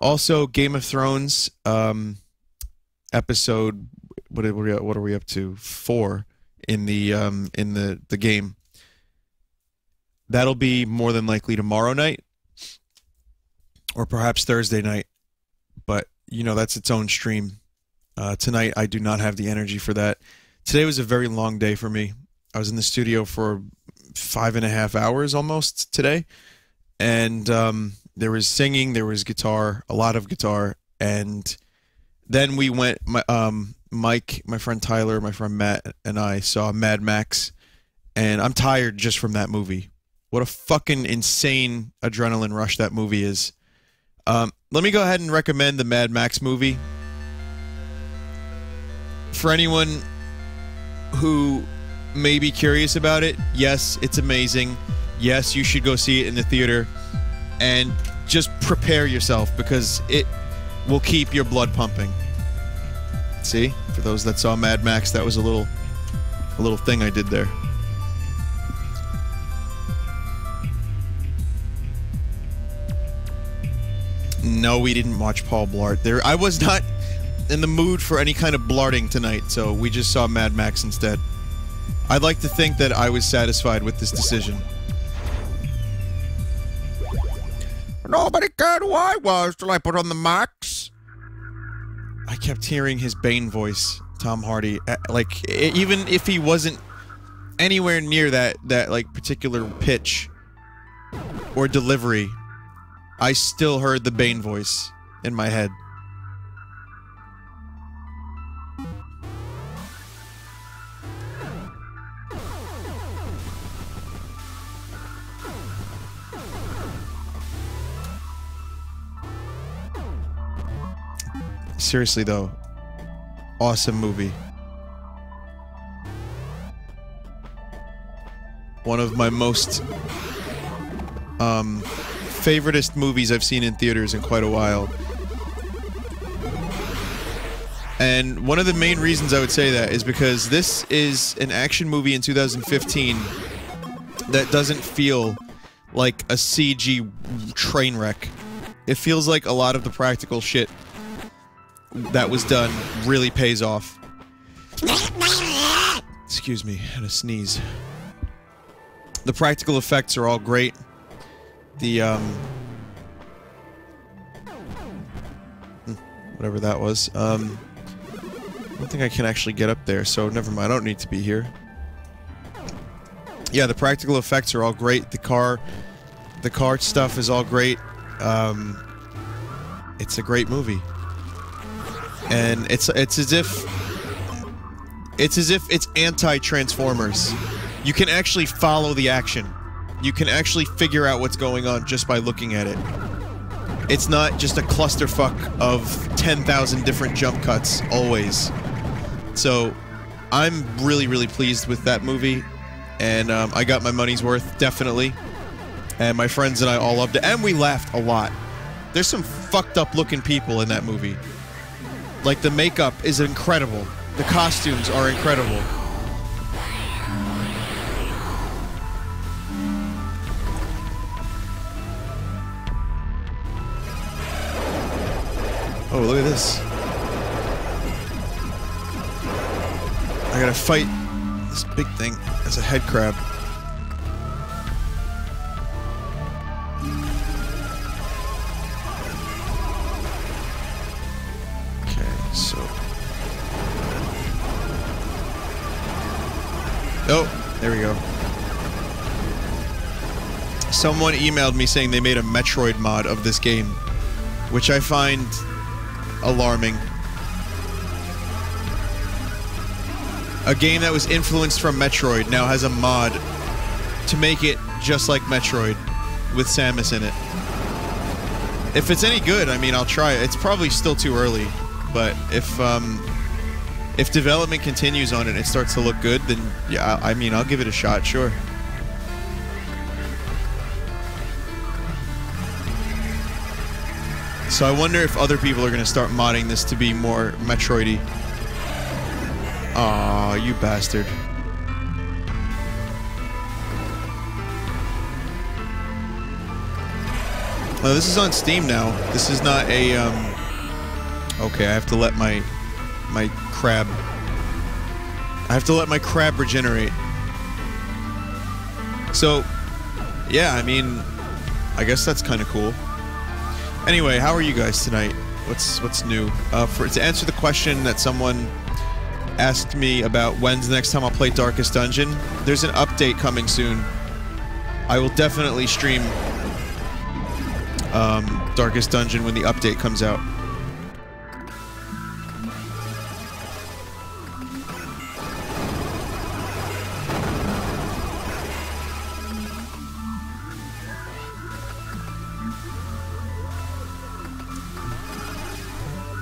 Also, Game of Thrones episode. What are we up to? 4 in the game. That'll be more than likely tomorrow night, or perhaps Thursday night. But you know, that's its own stream. Tonight, I do not have the energy for that. Today was a very long day for me. I was in the studio for 5.5 hours almost today, and there was singing, there was guitar, a lot of guitar, and then we went. Mike, my friend Tyler, my friend Matt, and I saw Mad Max, and I'm tired just from that movie. What a fucking insane adrenaline rush that movie is. Let me go ahead and recommend the Mad Max movie. For anyone who may be curious about it, yes, it's amazing. Yes, you should go see it in the theater. And just prepare yourself, because it will keep your blood pumping. See? For those that saw Mad Max, that was a little thing I did there. No, we didn't watch Paul Blart. I was not in the mood for any kind of blarting tonight, so we just saw Mad Max instead. I'd like to think that I was satisfied with this decision. Nobody cared who I was till I put on the Max. I kept hearing his Bane voice, Tom Hardy. Like, even if he wasn't anywhere near that like particular pitch or delivery, I still heard the Bane voice in my head. Seriously though, awesome movie. One of my most favoritist movies I've seen in theaters in quite a while. And one of the main reasons I would say that is because this is an action movie in 2015 that doesn't feel like a CG train wreck. It feels like a lot of the practical shit that was done really pays off. Excuse me, I had a sneeze. The practical effects are all great. The, whatever that was, I don't think I can actually get up there, so never mind, I don't need to be here. Yeah, the practical effects are all great. The car stuff is all great. It's a great movie. And it's as if it's anti-Transformers. You can actually follow the action. You can actually figure out what's going on just by looking at it. It's not just a clusterfuck of 10,000 different jump cuts, always. So, I'm really, really pleased with that movie. And I got my money's worth, definitely. And my friends and I all loved it. And we laughed a lot. There's some fucked up looking people in that movie. Like, the makeup is incredible. The costumes are incredible. Oh, look at this. I gotta fight this big thing as a head crab. Okay, so... Oh, there we go. Someone emailed me saying they made a Metroid mod of this game, which I find alarming. A game that was influenced from Metroid now has a mod to make it just like Metroid with Samus in it. If it's any good, I mean, I'll try it. It's probably still too early, but if development continues on it and it starts to look good, then yeah, I mean, I'll give it a shot, sure. So I wonder if other people are going to start modding this to be more Metroid-y. Aw, you bastard. Oh, this is on Steam now. This is not a, okay, I have to let my crab... I have to let my crab regenerate. So, yeah, I mean, I guess that's kind of cool. Anyway, how are you guys tonight? What's new? To answer the question that someone asked me about when's the next time I'll play Darkest Dungeon, there's an update coming soon. I will definitely stream Darkest Dungeon when the update comes out.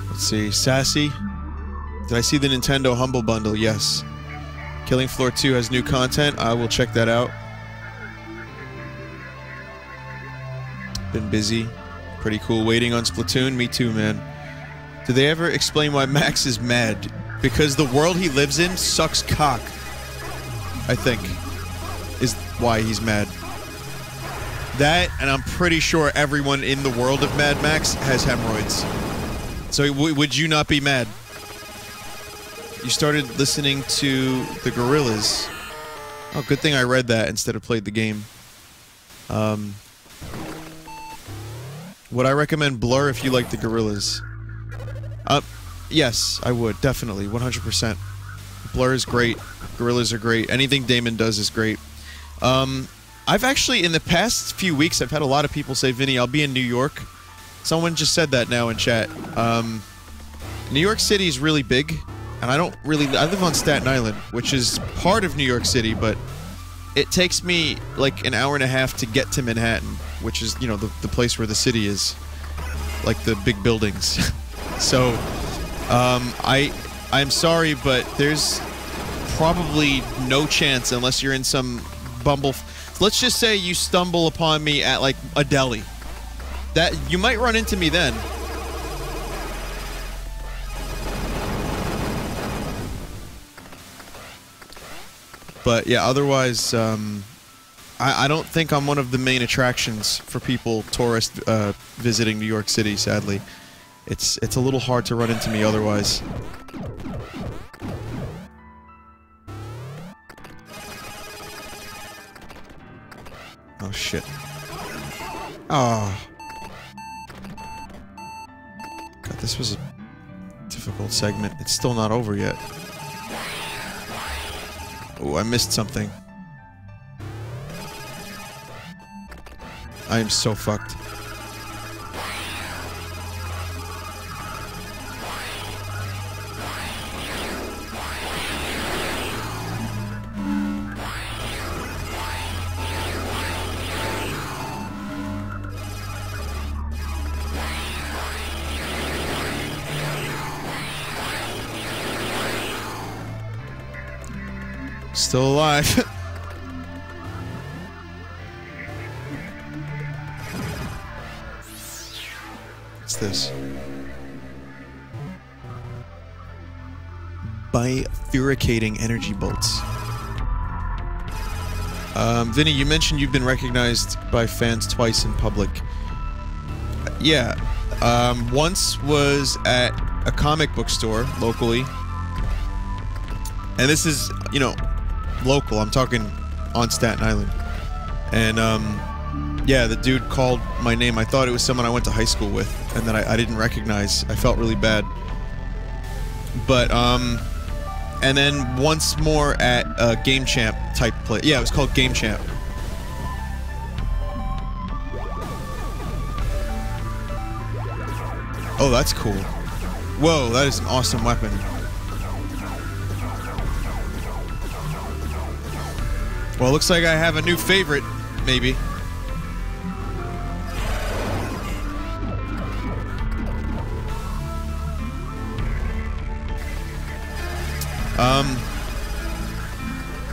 Let's see, Sassy. Did I see the Nintendo Humble Bundle? Yes. Killing Floor 2 has new content. I will check that out. Been busy. Pretty cool. Waiting on Splatoon. Me too, man. Do they ever explain why Max is mad? Because the world he lives in sucks cock. I think. Is why he's mad. That, and I'm pretty sure everyone in the world of Mad Max has hemorrhoids. So would you not be mad? You started listening to the Gorillaz. Oh, good thing I read that instead of played the game. Would I recommend Blur if you like the Gorillaz? Yes, I would. Definitely. 100%. Blur is great. Gorillaz are great. Anything Damon does is great. I've actually, in the past few weeks, I've had a lot of people say, Vinny, I'll be in New York. Someone just said that now in chat. New York City is really big, and I live on Staten Island, which is part of New York City, but it takes me like an hour and a half to get to Manhattan, which is, you know, the place where the city is, like the big buildings. So, I'm sorry, but there's probably no chance unless you're in some bumble. Let's just say you stumble upon me at like a deli. That you might run into me then. But yeah, otherwise, I don't think I'm one of the main attractions for people, tourists visiting New York City. Sadly, it's a little hard to run into me otherwise. Oh shit! Oh. God, this was a difficult segment. It's still not over yet. Oh, I missed something. I am so fucked. Still alive. What's this? Bifurcating energy bolts. Vinny, you mentioned you've been recognized by fans twice in public. Yeah. Once was at a comic book store locally. And this is, you know, local. I'm talking on Staten Island. And, yeah, the dude called my name. I thought it was someone I went to high school with, and that I didn't recognize. I felt really bad. But, and then once more at a Game Champ type play. Yeah, it was called Game Champ. Oh, that's cool. Whoa, that is an awesome weapon. Well, it looks like I have a new favorite, maybe.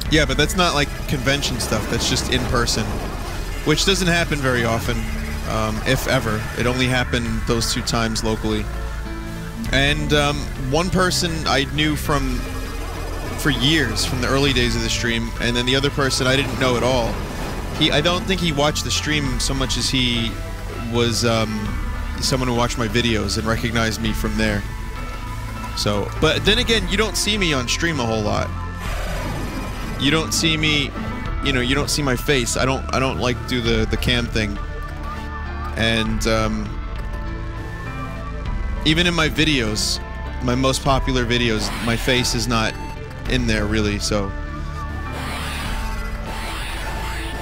Yeah, but that's not like convention stuff. That's just in person, which doesn't happen very often, if ever. It only happened those 2 times locally. And one person I knew for years, from the early days of the stream, and then the other person I didn't know at all. I don't think he watched the stream so much as he was someone who watched my videos and recognized me from there. So, but then again, you don't see me on stream a whole lot. You don't see me, you know, you don't see my face. I don't like do the cam thing. And even in my videos, my most popular videos, my face is not in there really, so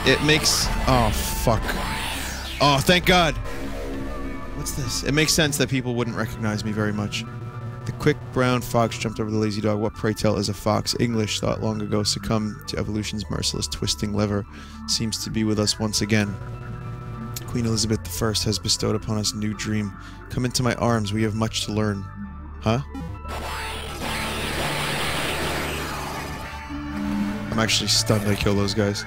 it makes, oh fuck. Oh, thank God. What's this? It makes sense that people wouldn't recognize me very much. The quick brown fox jumped over the lazy dog. What, pray tell, is a fox? English thought long ago succumbed to evolution's merciless twisting lever. Seems to be with us once again. Queen Elizabeth I has bestowed upon us a new dream. Come into my arms, we have much to learn. Huh? I'm actually stunned I kill those guys.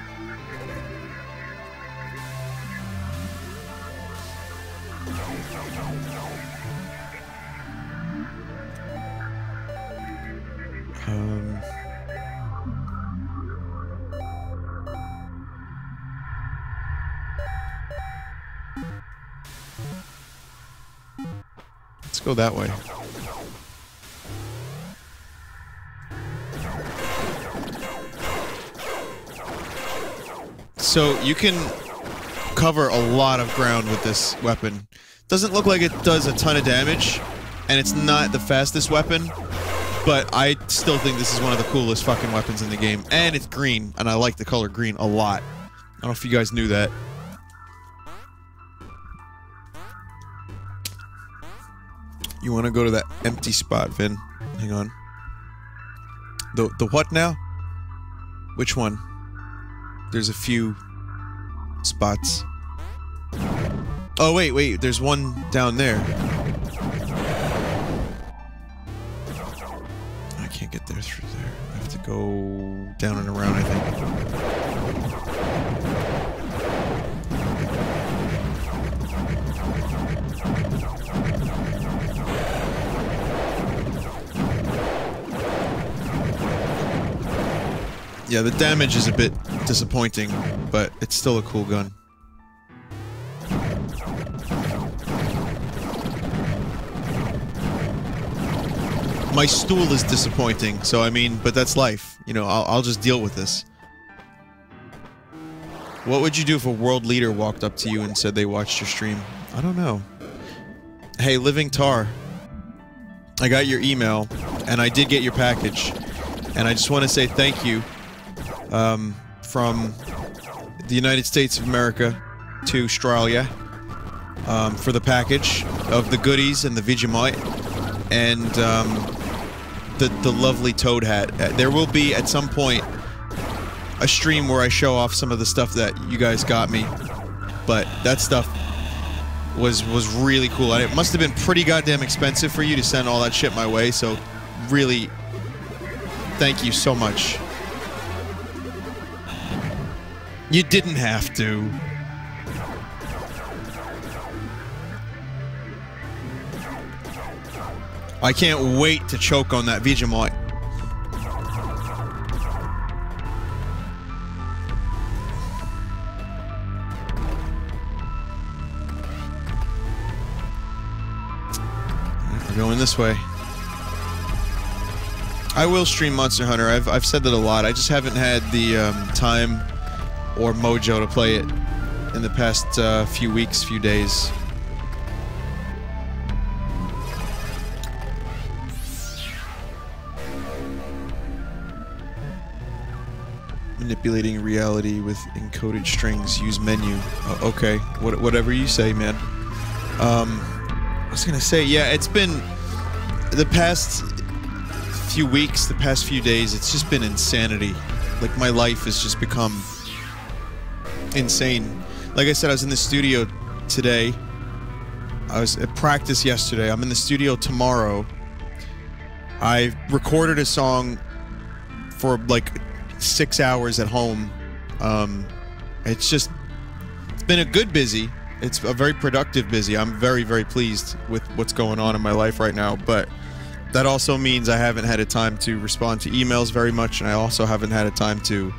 Let's go that way. So you can cover a lot of ground with this weapon. Doesn't look like it does a ton of damage, and it's not the fastest weapon, but I still think this is one of the coolest fucking weapons in the game. And it's green, and I like the color green a lot. I don't know if you guys knew that. You want to go to that empty spot, Vin? Hang on. The what now? Which one? There's a few spots. Oh, wait, there's one down there. I can't get there through there. I have to go down and around, I think. Yeah, the damage is a bit disappointing, but it's still a cool gun. My stool is disappointing, so I mean, but that's life. You know, I'll just deal with this. What would you do if a world leader walked up to you and said they watched your stream? I don't know. Hey, Living Tar. I got your email, and I did get your package. And I just want to say thank you. From the United States of America to Australia for the package of the goodies and the Vegemite and the lovely toad hat. There will be at some point a stream where I show off some of the stuff that you guys got me, but that stuff was really cool. And it must have been pretty goddamn expensive for you to send all that shit my way, so really thank you so much. You didn't have to. I can't wait to choke on that Vegemite. We're going this way. I will stream Monster Hunter. I've said that a lot. I just haven't had the time or mojo to play it in the past few weeks, few days. Manipulating reality with encoded strings. Use menu. Okay, whatever you say, man. I was gonna say, yeah, it's been the past few weeks, the past few days, it's just been insanity. Like, my life has just become insane. Like I said, I was in the studio today. I was at practice yesterday. I'm in the studio tomorrow. I recorded a song for like 6 hours at home. It's been a good busy. It's a very productive busy. I'm very, very pleased with what's going on in my life right now, but that also means I haven't had a time to respond to emails very much, and I also haven't had a time to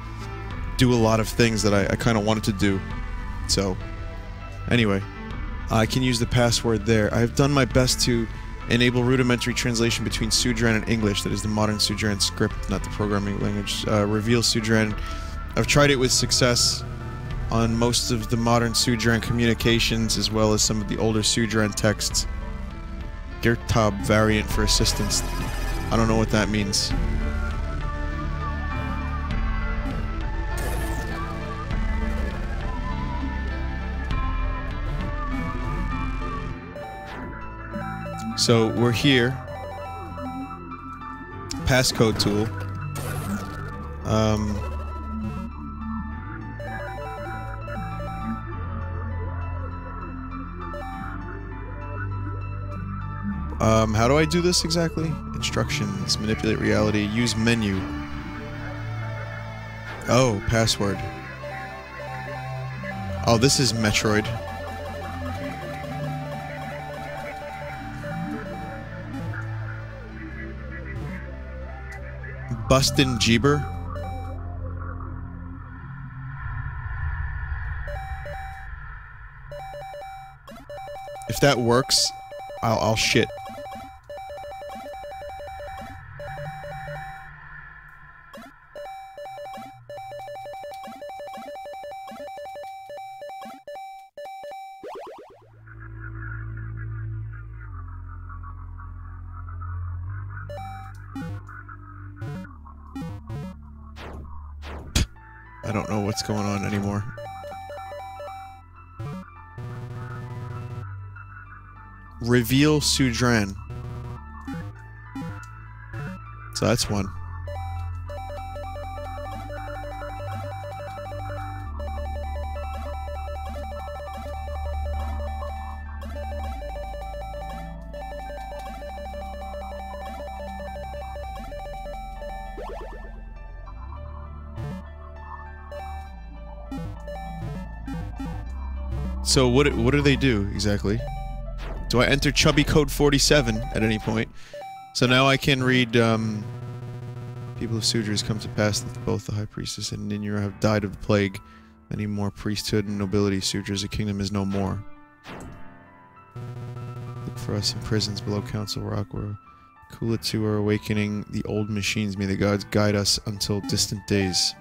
do a lot of things that I kind of wanted to do. So, anyway, I can use the password there. I've done my best to enable rudimentary translation between Suzerain and English. That is the modern Suzerain script, not the programming language. Reveal Suzerain. I've tried it with success on most of the modern Suzerain communications, as well as some of the older Suzerain texts. Gertab variant for assistance. I don't know what that means. So we're here. Passcode tool. How do I do this exactly? Instructions, manipulate reality, use menu. Oh, password. Oh, this is Metroid. Bustin' Jeeber. If that works, I'll shit. I don't know what's going on anymore. Reveal Suzerain. So that's one. So what do they do exactly? Do I enter chubby code 47 at any point? So now I can read, people of Sudra has come to pass that both the High Priestess and Ninura have died of the plague. Many more priesthood and nobility. Sudra's kingdom is no more. Look for us in prisons below Council Rock where Kulatu are awakening the old machines. May the gods guide us until distant days.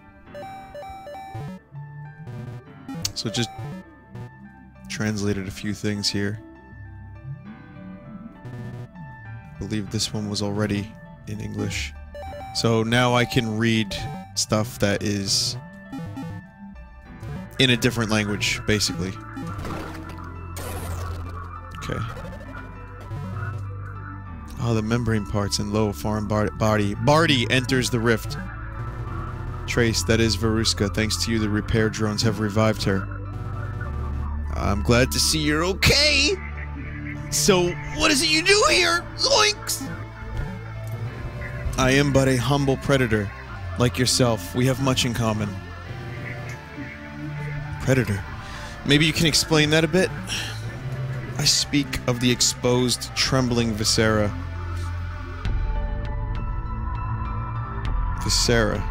So just translated a few things here. I believe this one was already in English. So now I can read stuff that is in a different language, basically. Okay. Oh, the membrane parts in low foreign body. Barty enters the rift. Trace, that is Veruska. Thanks to you, the repair drones have revived her. I'm glad to see you're okay! So, what is it you do here? Zoinks! I am but a humble predator. Like yourself, we have much in common. Predator? Maybe you can explain that a bit? I speak of the exposed, trembling viscera. Viscera.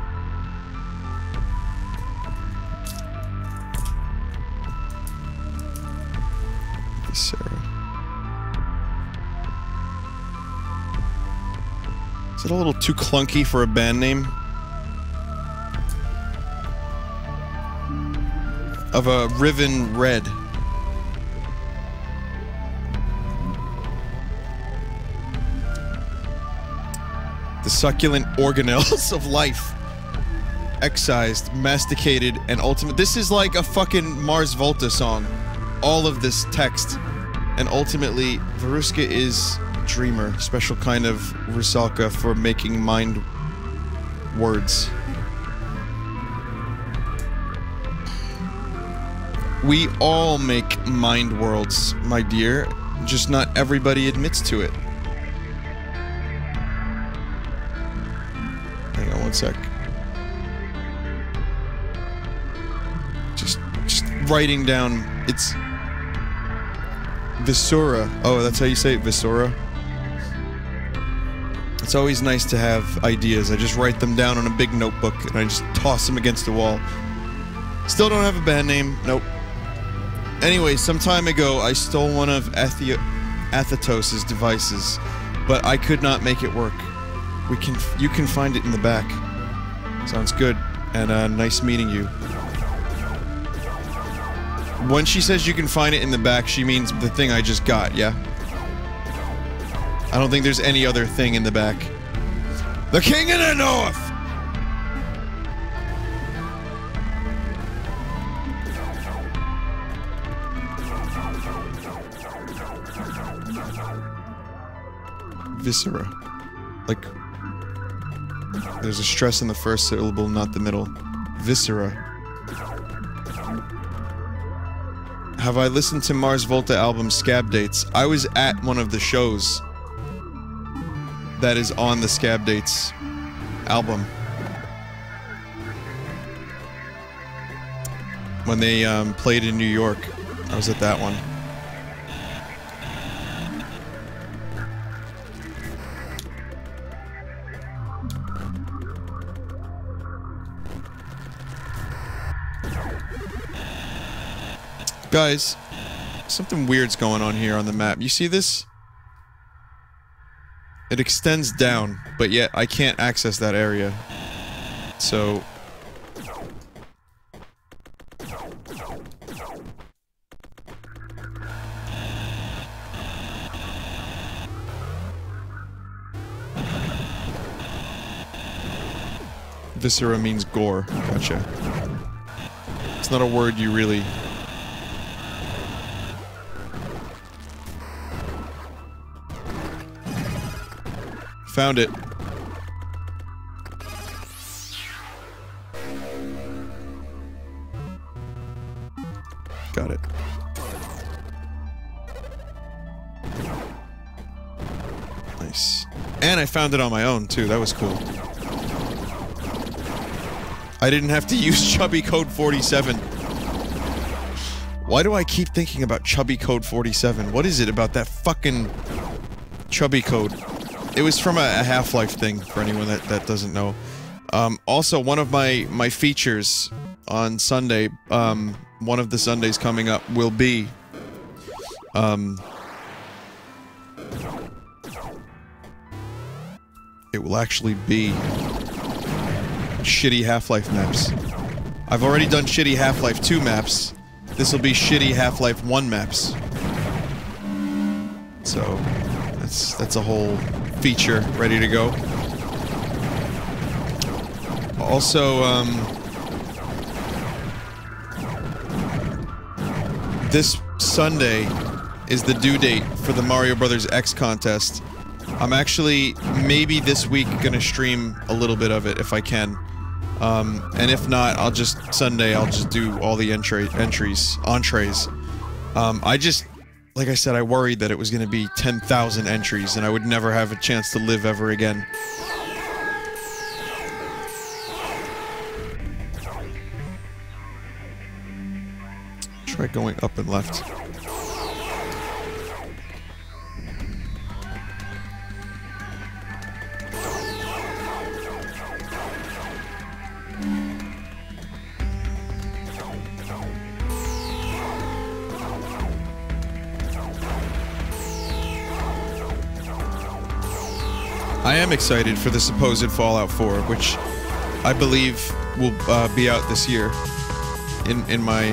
Viscera. Is it a little too clunky for a band name? Of a Riven Red. The succulent organelles of life. Excised, masticated, and ultimate. This is like a fucking Mars Volta song. All of this text. And ultimately, Veruska is dreamer. Special kind of Rusalka for making mind words. We all make mind worlds, my dear. Just not everybody admits to it. Hang on one sec. Just writing down. It's Visura. Oh, that's how you say it, Visura? It's always nice to have ideas. I just write them down on a big notebook and I just toss them against the wall. Still don't have a band name. Nope. Anyway, some time ago, I stole one of Athethos's devices, but I could not make it work. You can find it in the back. Sounds good, and nice meeting you. When she says you can find it in the back, she means the thing I just got, yeah? I don't think there's any other thing in the back. The King of the North! Viscera. Like, there's a stress in the first syllable, not the middle. Viscera. Have I listened to Mars Volta album Scab Dates? I was at one of the shows that is on the Scab Dates album. When they played in New York, I was at that one. Guys, something weird's going on here on the map. You see this? It extends down, but yet I can't access that area. So... Viscera means gore. Gotcha. It's not a word you really... Found it. Got it. Nice. And I found it on my own, too. That was cool. I didn't have to use Chubby Code 47. Why do I keep thinking about Chubby Code 47? What is it about that fucking Chubby Code? It was from a Half-Life thing, for anyone that doesn't know. Also, one of my features on Sunday, one of the Sundays coming up will be, it will actually be shitty Half-Life maps. I've already done shitty Half-Life 2 maps. This will be shitty Half-Life 1 maps. So, that's a whole feature ready to go. Also, this Sunday is the due date for the Mario Brothers X contest. I'm actually, maybe this week, gonna stream a little bit of it if I can. And if not, Sunday, I'll just do all the entrees. Like I said, I worried that it was going to be 10,000 entries and I would never have a chance to live ever again. Try going up and left. I am excited for the supposed Fallout 4, which I believe will be out this year. In my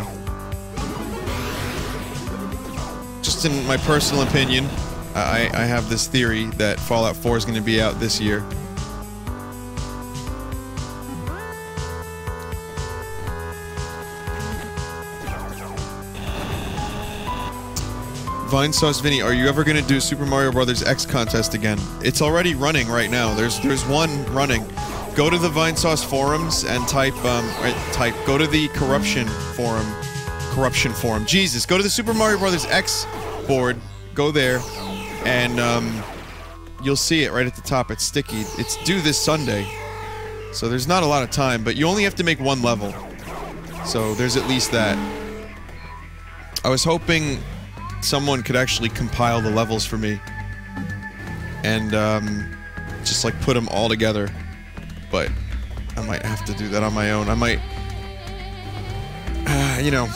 personal opinion, I have this theory that Fallout 4 is going to be out this year. Vinesauce Vinny, are you ever going to do Super Mario Brothers X contest again? It's already running right now. There's one running. Go to the Vinesauce forums and go to the corruption forum. Jesus, go to the Super Mario Brothers X board. Go there, and you'll see it right at the top. It's sticky. It's due this Sunday, so there's not a lot of time. But you only have to make one level, so there's at least that. I was hoping someone could actually compile the levels for me and just like put them all together, but I might have to do that on my own. I might, you know,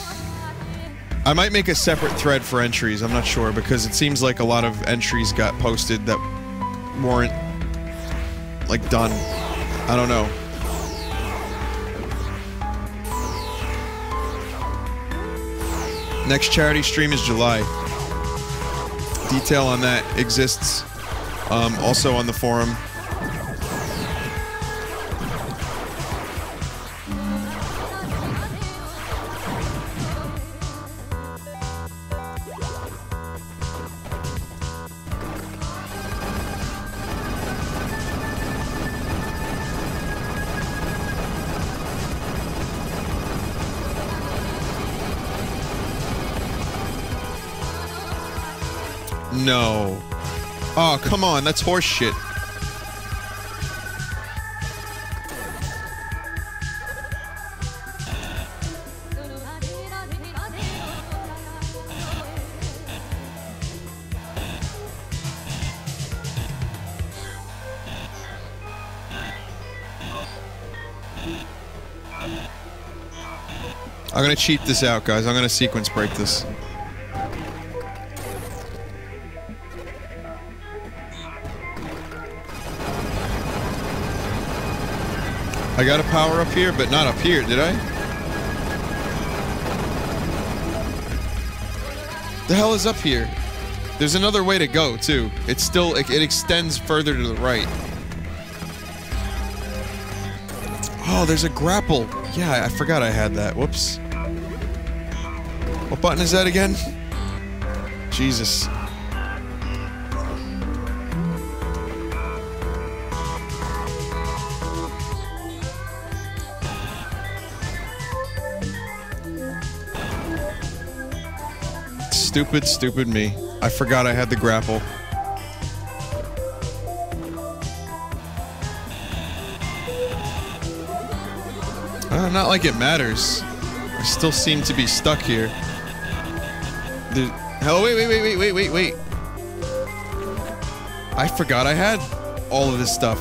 I might make a separate thread for entries, I'm not sure, because it seems like a lot of entries got posted that weren't, like, done. I don't know. Next charity stream is July. Detail on that exists also on the forum. No. Oh, come on, that's horse shit. I'm gonna cheat this out, guys. I'm gonna sequence break this. I got a power up here, but not up here, did I? The hell is up here? There's another way to go, too. It's still, it extends further to the right. Oh, there's a grapple. Yeah, I forgot I had that. Whoops. What button is that again? Jesus. Stupid, stupid me. I forgot I had the grapple. Not like it matters. I still seem to be stuck here. Hello, wait. I forgot I had all of this stuff.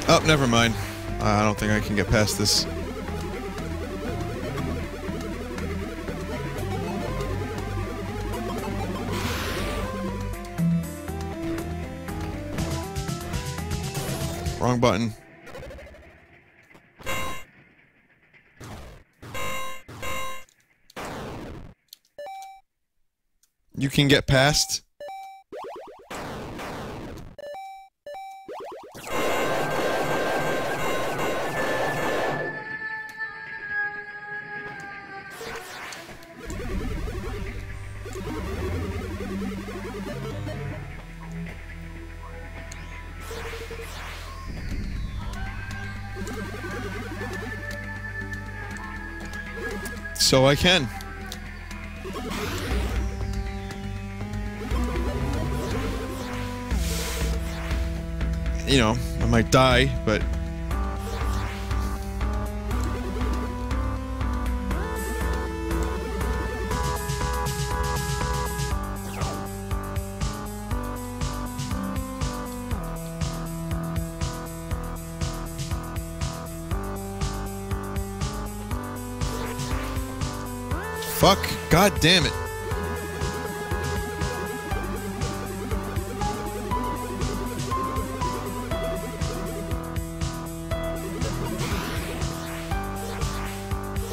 Oh, never mind. I don't think I can get past this. Wrong button. You can get past? So I can. You know, I might die, but... Fuck. God damn it.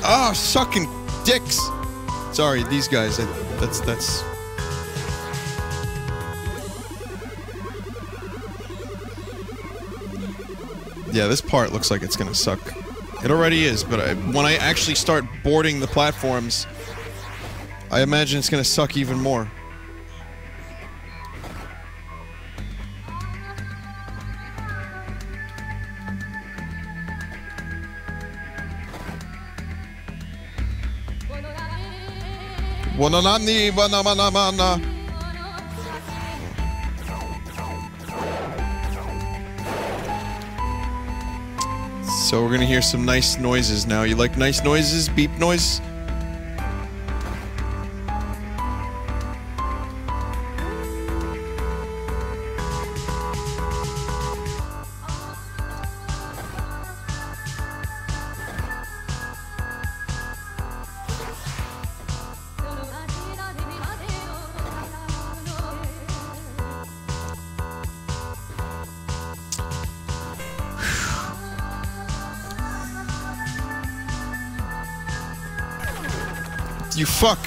Oh, sucking dicks. Sorry, these guys. That's... Yeah, this part looks like it's gonna suck. It already is, but when I actually start boarding the platforms, I imagine it's gonna suck even more. So we're gonna hear some nice noises now. You like nice noises? Beep noise? You fuck.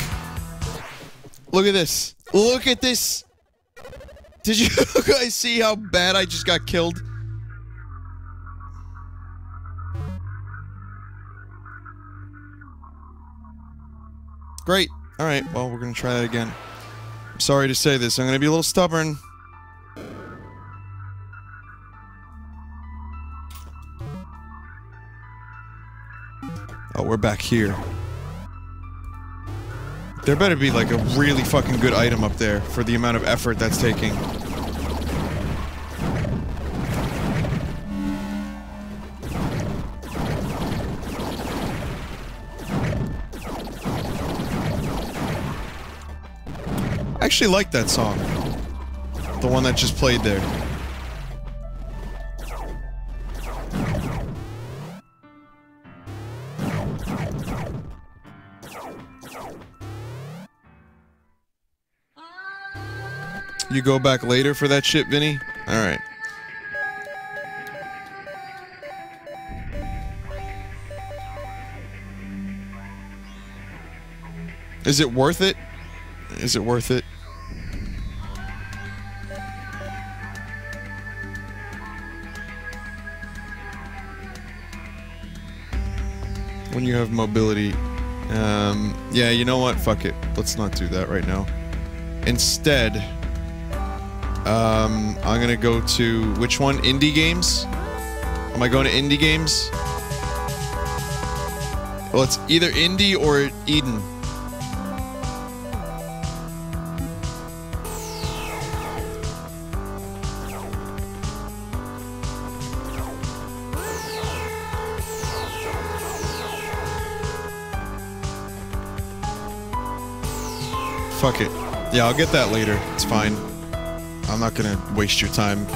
Look at this. Look at this. Did you guys see how bad I just got killed? Great. Alright, well, we're gonna try that again. I'm sorry to say this. I'm gonna be a little stubborn. Oh, we're back here. There better be, like, a really fucking good item up there for the amount of effort that's taking. I actually like that song. The one that just played there. You go back later for that shit, Vinny? Alright. Is it worth it? Is it worth it? When you have mobility. Yeah, you know what? Fuck it. Let's not do that right now. Instead... I'm gonna go to... which one? Indie games? Am I going to indie games? Well, it's either indie or Eden. Fuck it. Yeah, I'll get that later. It's fine. I'm not gonna waste your time.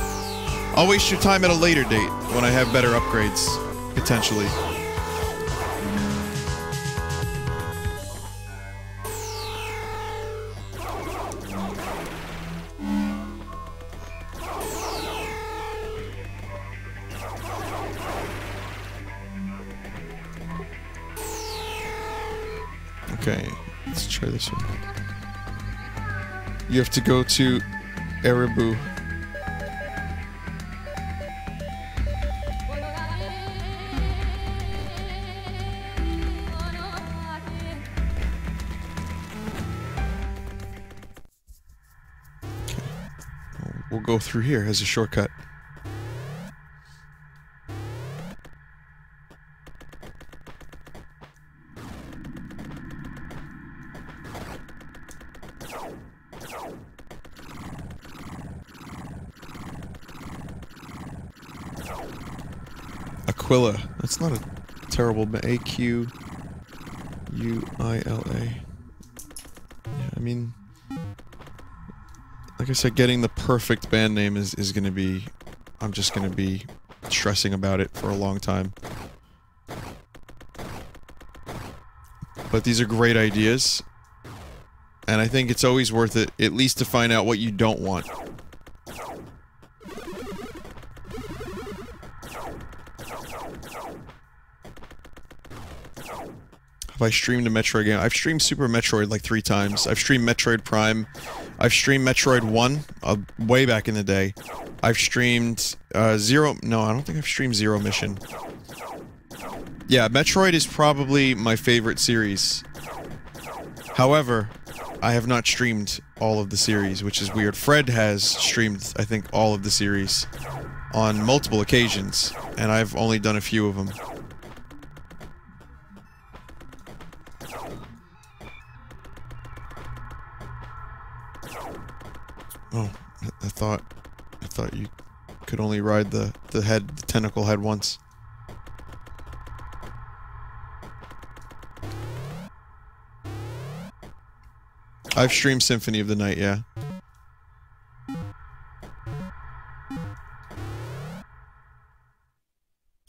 I'll waste your time at a later date, when I have better upgrades. Potentially. Okay, let's try this one. You have to go to Eribu. Okay. We'll go through here as a shortcut. Aquila. That's not a terrible... A-Q-U-I-L-A. Yeah, I mean... like I said, getting the perfect band name is gonna be... I'm just gonna be stressing about it for a long time. But these are great ideas. And I think it's always worth it, at least to find out what you don't want. Have I streamed a Metroid game? I've streamed Super Metroid like 3 times. I've streamed Metroid Prime. I've streamed Metroid 1, way back in the day. I've streamed, Zero... No, I don't think I've streamed Zero Mission. Yeah, Metroid is probably my favorite series. However, I have not streamed all of the series, which is weird. Fred has streamed, I think, all of the series on multiple occasions, and I've only done a few of them. Oh, I thought you could only ride the tentacle head once. I've streamed Symphony of the Night, yeah.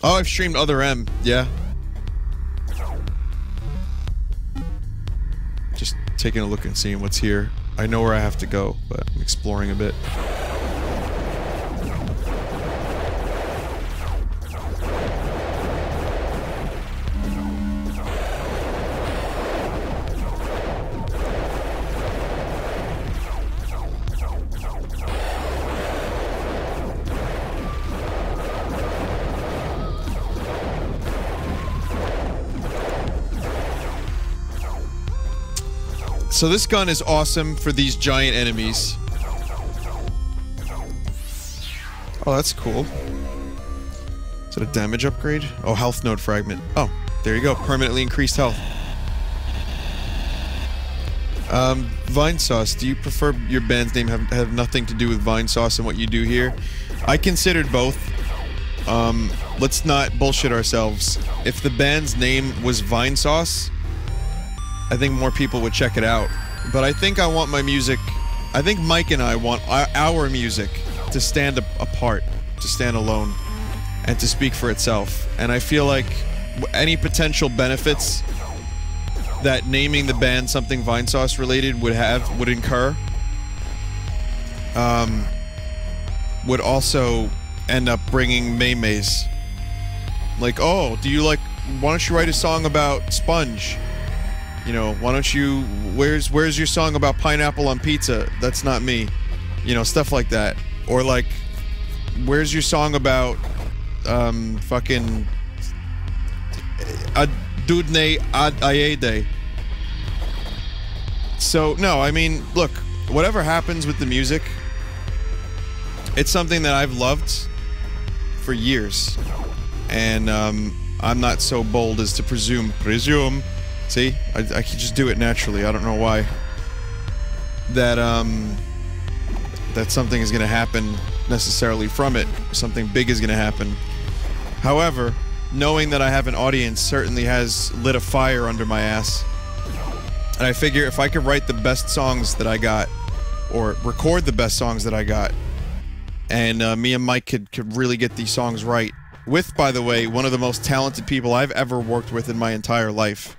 Oh, I've streamed Other M, yeah. Just taking a look and seeing what's here. I know where I have to go, but I'm exploring a bit. So this gun is awesome for these giant enemies. Oh, that's cool. Is it a damage upgrade? Oh, health node fragment. Oh, there you go. Permanently increased health. Vinesauce, do you prefer your band's name have nothing to do with Vinesauce and what you do here? I considered both. Let's not bullshit ourselves. If the band's name was Vinesauce, I think more people would check it out. But I think I want my music... I think Mike and I want our music to stand apart, to stand alone, and to speak for itself. And I feel like any potential benefits that naming the band something Vinesauce related would incur, would also end up bringing maymays. Like, oh, do you like... Why don't you write a song about Sponge? You know, why don't you... Where's your song about pineapple on pizza? That's not me. You know, stuff like that. Or like, where's your song about, fucking... Dudne ad Aede? So, no, I mean, look, whatever happens with the music, it's something that I've loved for years. And, I'm not so bold as to presume... See? I can just do it naturally. I don't know why. That something is gonna happen necessarily from it. Something big is gonna happen. However, knowing that I have an audience certainly has lit a fire under my ass. And I figure if I could write the best songs that I got, or record the best songs that I got, and me and Mike could really get these songs right. With, by the way, one of the most talented people I've ever worked with in my entire life.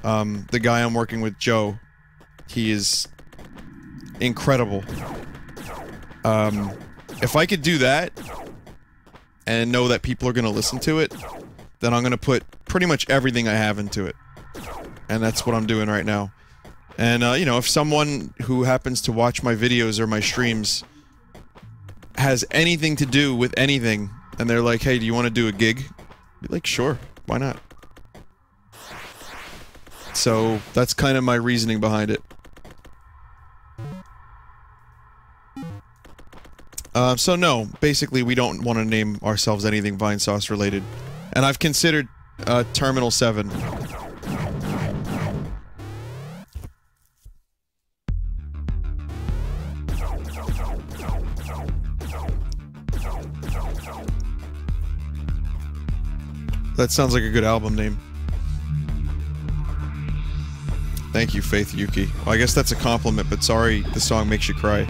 The guy I'm working with, Joe, he is incredible. If I could do that, and know that people are gonna listen to it, then I'm gonna put pretty much everything I have into it. And that's what I'm doing right now. And, you know, if someone who happens to watch my videos or my streams has anything to do with anything, and they're like, hey, do you want to do a gig? I'd be like, sure, why not? So, that's kind of my reasoning behind it. So no, basically we don't want to name ourselves anything Vinesauce related. And I've considered, Terminal 7. That sounds like a good album name. Thank you, Faith Yuki. Well, I guess that's a compliment, but sorry the song makes you cry.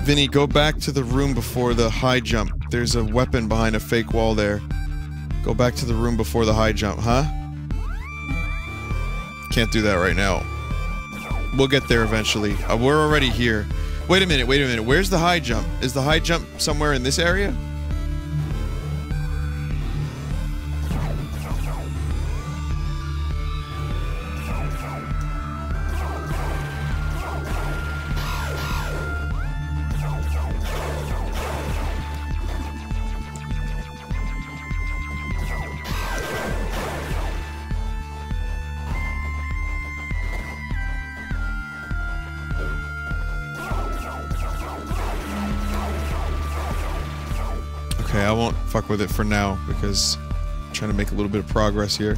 Vinny, go back to the room before the high jump. There's a weapon behind a fake wall there. Go back to the room before the high jump, huh? Can't do that right now. We'll get there eventually. We're already here. Wait a minute, where's the high jump? Is the high jump somewhere in this area? Okay, I won't fuck with it for now, because I'm trying to make a little bit of progress here.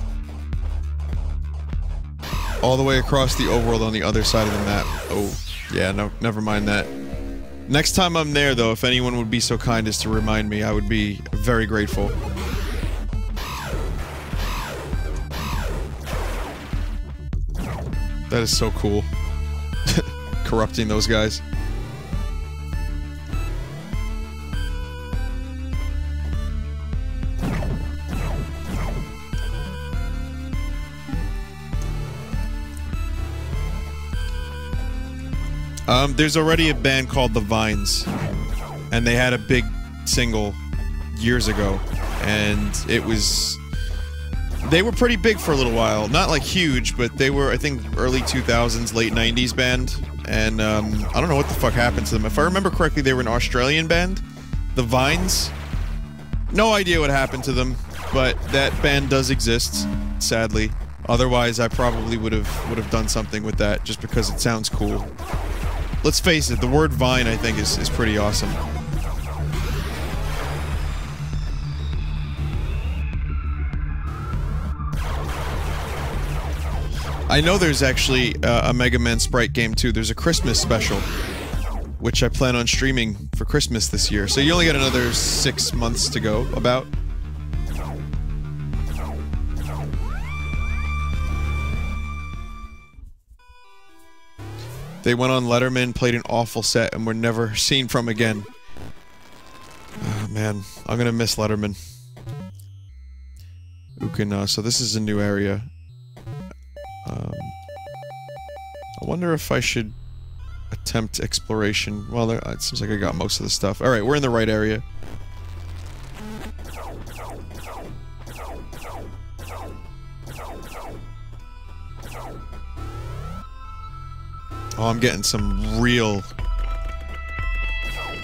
All the way across the overworld on the other side of the map. Oh, yeah, no, never mind that. Next time I'm there, though, if anyone would be so kind as to remind me, I would be very grateful. That is so cool. Corrupting those guys. There's already a band called The Vines, and they had a big single years ago, and it was... They were pretty big for a little while. Not, like, huge, but they were, I think, early 2000s, late 90s band, and, I don't know what the fuck happened to them. If I remember correctly, they were an Australian band, The Vines. No idea what happened to them, but that band does exist, sadly. Otherwise, I probably would have done something with that, just because it sounds cool. Let's face it, the word Vine, I think, is pretty awesome. I know there's actually a Mega Man Sprite game, too. There's a Christmas special, which I plan on streaming for Christmas this year. So you only got another 6 months to go, about. They went on Letterman, played an awful set, and were never seen from again. Oh, man. I'm gonna miss Letterman. Ukina, so this is a new area. I wonder if I should attempt exploration. Well, it seems like I got most of the stuff. Alright, we're in the right area. Oh, I'm getting some real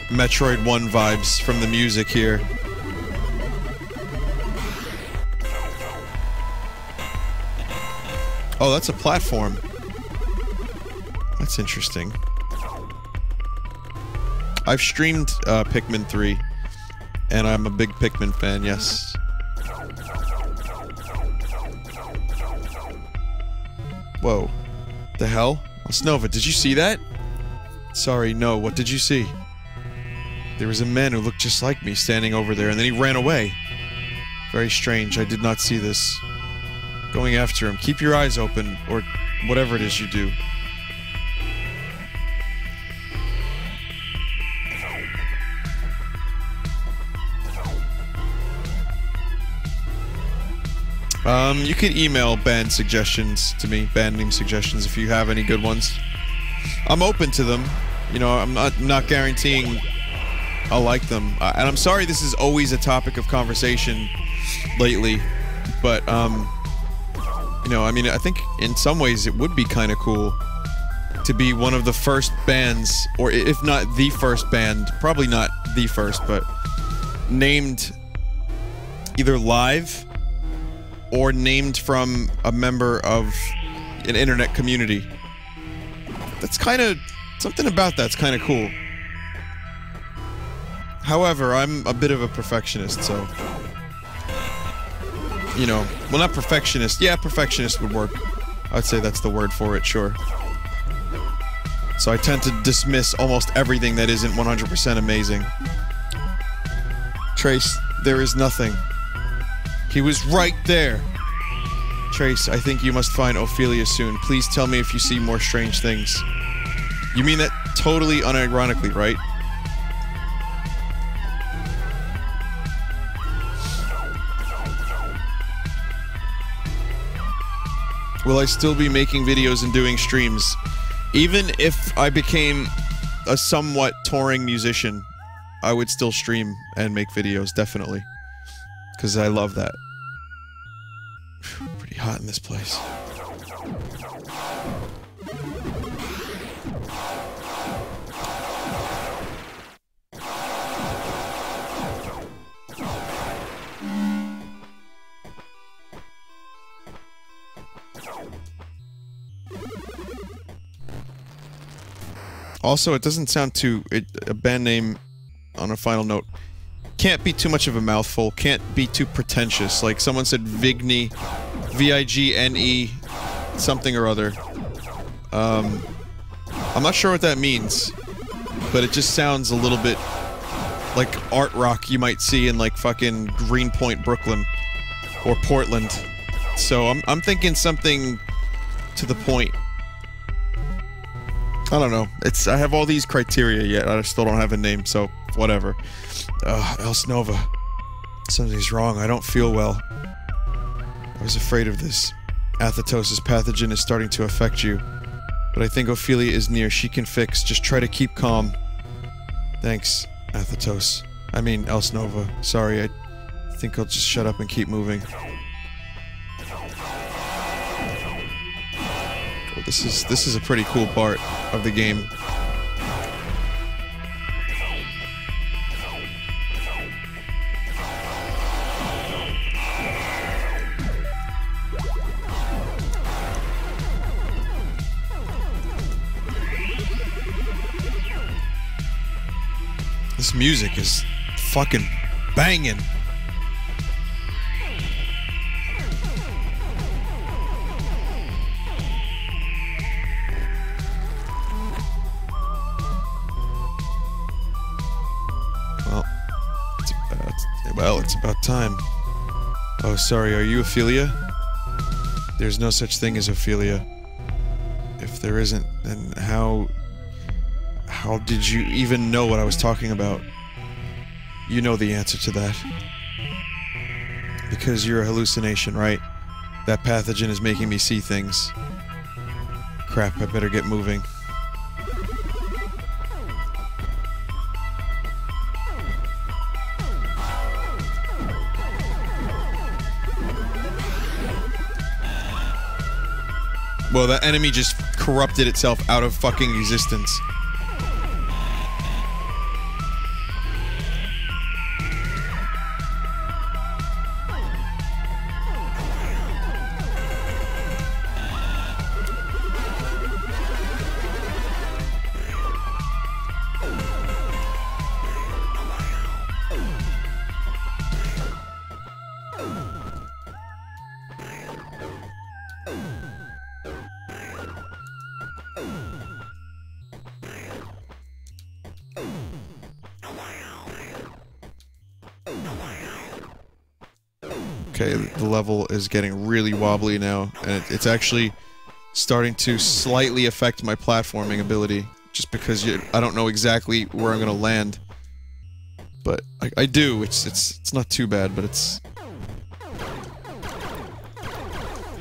Metroid 1 vibes from the music here. Oh, that's a platform. That's interesting. I've streamed Pikmin 3, and I'm a big Pikmin fan, yes. Whoa. The hell? Snova, did you see that? Sorry, no, what did you see? There was a man who looked just like me standing over there, and then he ran away. Very strange, I did not see this. Going after him. Keep your eyes open, or whatever it is you do. You could email band suggestions to me, band name suggestions, if you have any good ones. I'm open to them. You know, I'm not guaranteeing I'll like them. And I'm sorry this is always a topic of conversation lately, but, you know, I mean, I think in some ways it would be kind of cool to be one of the first bands, or if not the first band, probably not the first, but named either live or named from a member of an internet community. That's kind of... something about that's kind of cool. However, I'm a bit of a perfectionist, so... you know, well, not perfectionist. Yeah, perfectionist would work. I'd say that's the word for it, sure. So I tend to dismiss almost everything that isn't 100% amazing. Trace, there is nothing. He was right there. Trace, I think you must find Ophelia soon. Please tell me if you see more strange things. You mean that totally unironically, right? Will I still be making videos and doing streams? Even if I became a somewhat touring musician, I would still stream and make videos, definitely. Because I love that. Pretty hot in this place. Also, it doesn't sound too... a band name, on a final note, can't be too much of a mouthful, can't be too pretentious. Like, someone said Vigny, V-I-G-N-E, something or other. I'm not sure what that means. but it just sounds a little bit like art rock you might see in like fucking Greenpoint, Brooklyn, or Portland. So I'm thinking something to the point. I don't know. I have all these criteria yet. I still don't have a name, so whatever. Else Nova. Something's wrong. I don't feel well. I was afraid of this. Athetosis pathogen is starting to affect you. But I think Ophelia is near. She can fix. Just try to keep calm. Thanks, Athetos. I mean, Else Nova. Sorry, I think I'll just shut up and keep moving. Well, this is a pretty cool part of the game. This music is fucking banging. Well, it's about time. Oh, sorry, are you Ophelia? There's no such thing as Ophelia. If there isn't, then how did you even know what I was talking about? You know the answer to that. Because you're a hallucination, right? That pathogen is making me see things. Crap, I better get moving. Well, that enemy just corrupted itself out of fucking existence. Okay, the level is getting really wobbly now, and it's actually starting to slightly affect my platforming ability, just because I don't know exactly where I'm gonna land. But I do. It's not too bad, but it's.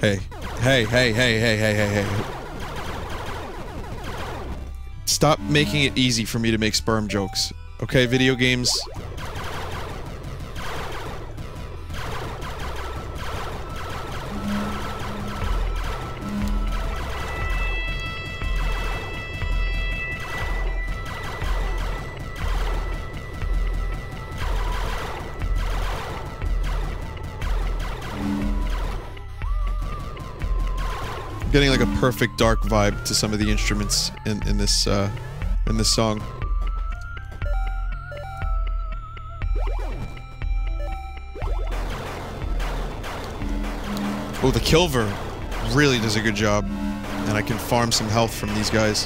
Hey, hey, hey, hey, hey, hey, hey, hey! Stop making it easy for me to make sperm jokes, okay? Video games. Getting like a perfect dark vibe to some of the instruments in this song. Oh, the Kilver really does a good job, and I can farm some health from these guys.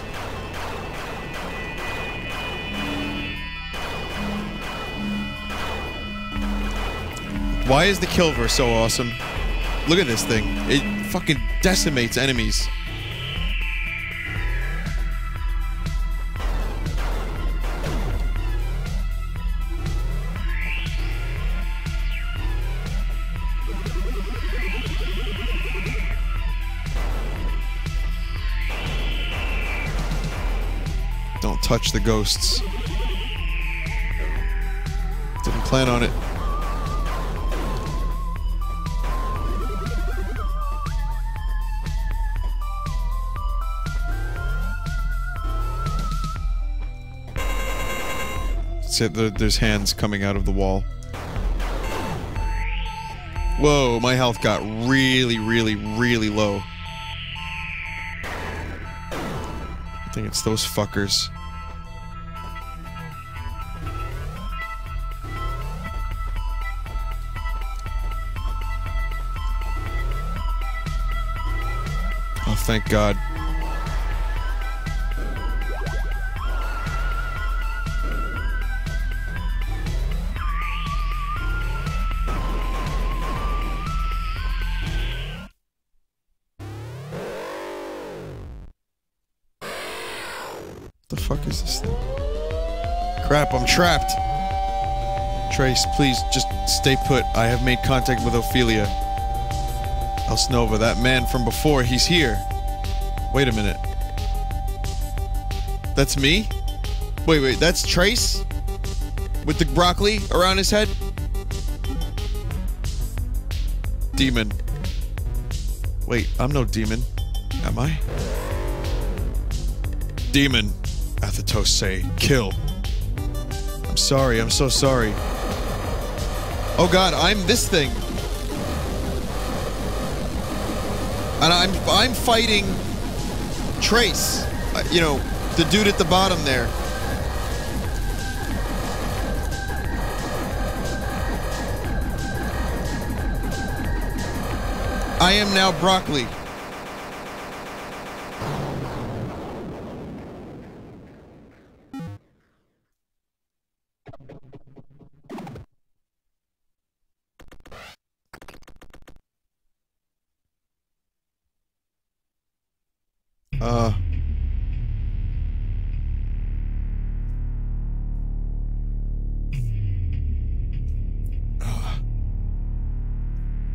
Why is the Kilver so awesome? Look at this thing. It fucking decimates enemies. Don't touch the ghosts. Didn't plan on it. There's hands coming out of the wall. Whoa, my health got really, really, really low. I think it's those fuckers. Oh, thank God. fuck is this thing? Crap, I'm trapped. Trace, please, just stay put. I have made contact with Ophelia. Elsnova, that man from before, he's here. Wait a minute. That's me? Wait, that's Trace? With the broccoli around his head? Demon. Wait, I'm no demon. Am I? Demon. Athatos say, kill. I'm sorry, I'm so sorry. Oh god, I'm this thing. And I'm fighting Trace. You know, the dude at the bottom there. I am now broccoli.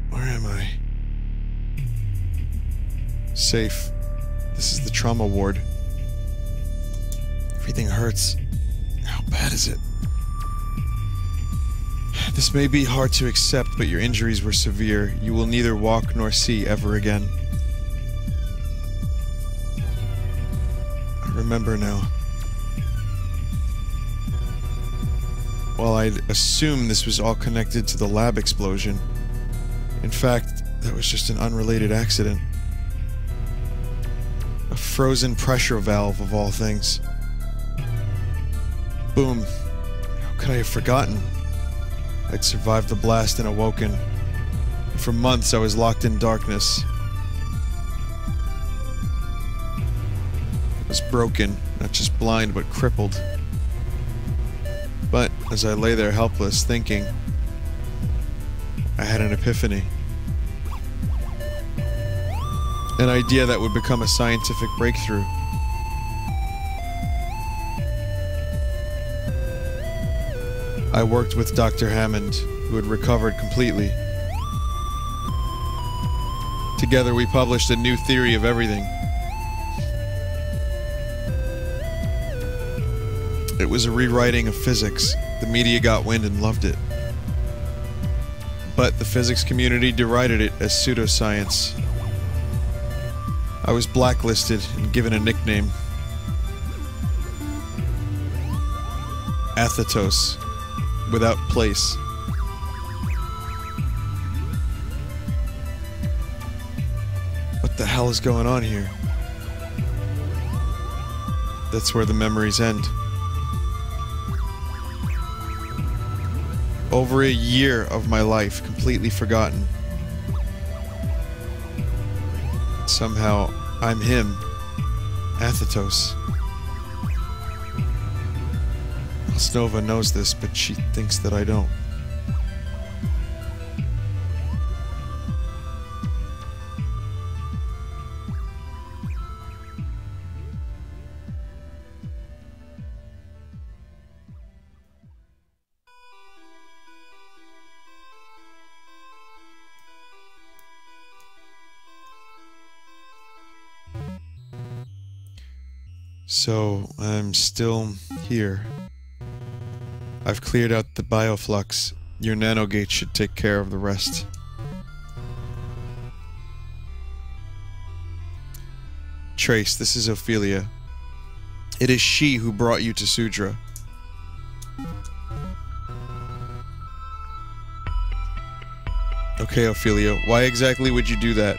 Where am I? Safe. This is the trauma ward. Everything hurts. How bad is it? This may be hard to accept, but your injuries were severe. You will neither walk nor see ever again. I remember now. While I'd assumed this was all connected to the lab explosion, in fact, that was just an unrelated accident. A frozen pressure valve of all things. Boom. How could I have forgotten? I'd survived the blast and awoken. For months I was locked in darkness. I was broken, not just blind, but crippled. But as I lay there helpless, thinking, I had an epiphany. An idea that would become a scientific breakthrough. I worked with Dr. Hammond, who had recovered completely. Together we published a new theory of everything. It was a rewriting of physics. The media got wind and loved it. But the physics community derided it as pseudoscience. I was blacklisted and given a nickname. Athatos. Without place. What the hell is going on here? That's where the memories end. Over a year of my life completely forgotten. Somehow, I'm him. Athatos. Elsnova knows this, but she thinks that I don't. So, I'm still here. I've cleared out the bioflux. Your nanogate should take care of the rest. Trace, this is Ophelia. It is she who brought you to Sudra. Okay, Ophelia, why exactly would you do that?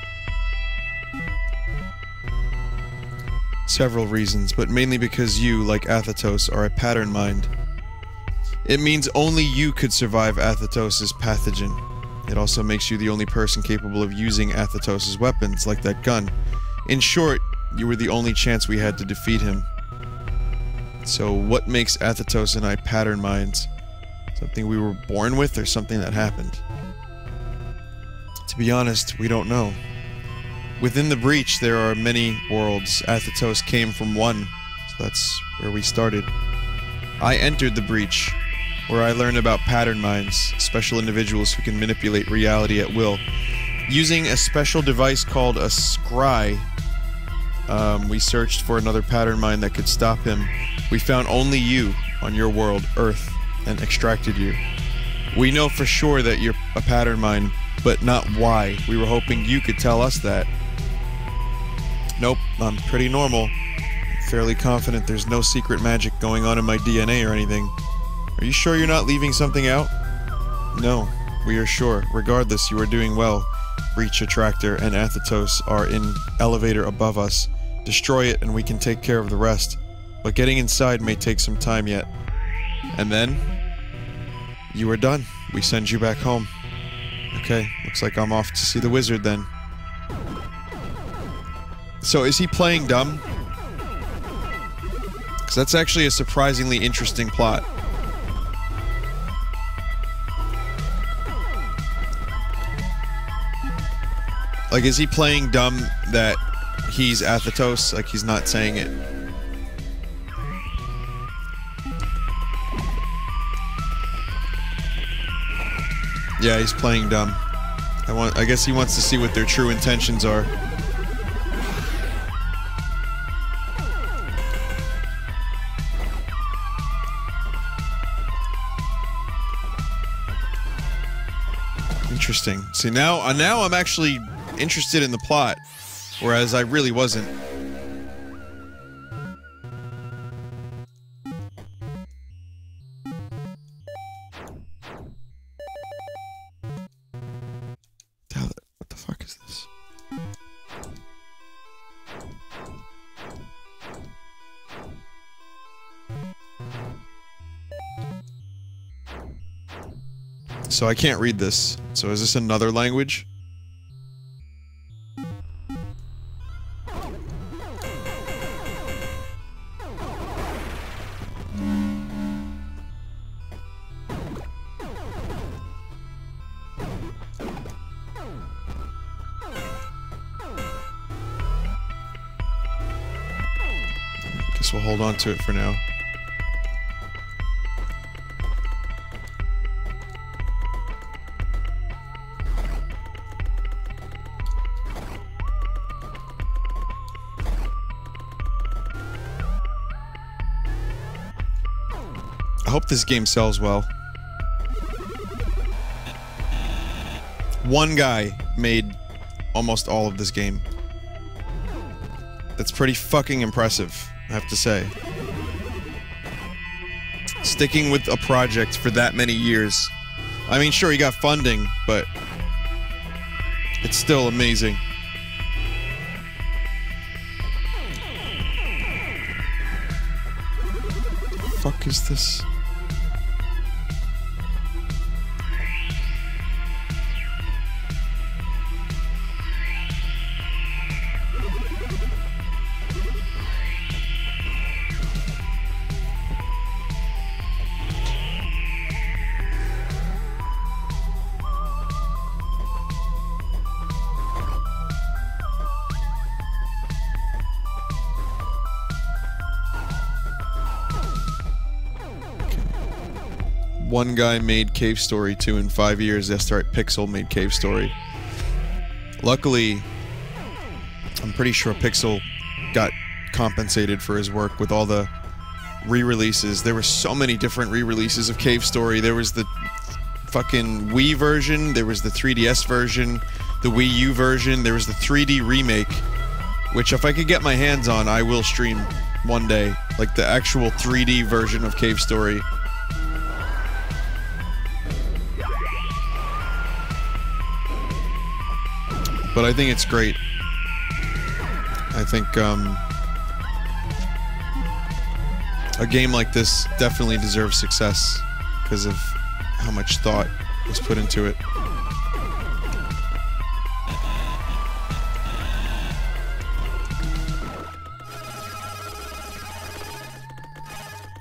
Several reasons, but mainly because you, like Athatos, are a pattern mind. It means only you could survive Athatos' pathogen. It also makes you the only person capable of using Athatos' weapons, like that gun. In short, you were the only chance we had to defeat him. So what makes Athatos and I pattern minds? Something we were born with or something that happened? To be honest, we don't know. Within the breach, there are many worlds. Athatos came from one, So that's where we started. I entered the breach, where I learned about pattern minds, special individuals who can manipulate reality at will. Using a special device called a scry, we searched for another pattern mind that could stop him. We found only you on your world, Earth, and extracted you. We know for sure that you're a pattern mind, but not why. We were hoping you could tell us that. Nope, I'm pretty normal. I'm fairly confident there's no secret magic going on in my DNA or anything. Are you sure you're not leaving something out? No, we are sure. Regardless, you are doing well. Breach Attractor and Athetos are in elevator above us. Destroy it and we can take care of the rest. But getting inside may take some time yet. And then, you are done. We send you back home. Okay, looks like I'm off to see the wizard then. So is he playing dumb? Because that's actually a surprisingly interesting plot. Like, is he playing dumb that he's Athetos? Like, he's not saying it. Yeah, he's playing dumb. I guess he wants to see what their true intentions are. Interesting. See, now I'm actually interested in the plot, whereas I really wasn't. What the fuck is this? So I can't read this. So is this another language? Guess we'll hold on to it for now. I hope this game sells well. One guy made almost all of this game. That's pretty fucking impressive, I have to say. Sticking with a project for that many years. I mean, sure, he got funding, but it's still amazing. What the fuck is this? One guy made Cave Story 2 in 5 years. That's right, Pixel made Cave Story. Luckily, I'm pretty sure Pixel got compensated for his work with all the re-releases. There were so many different re-releases of Cave Story. There was the fucking Wii version, there was the 3DS version, the Wii U version, there was the 3D remake, which if I could get my hands on, I will stream one day. Like the actual 3D version of Cave Story. But I think it's great. I think, a game like this definitely deserves success because of how much thought was put into it.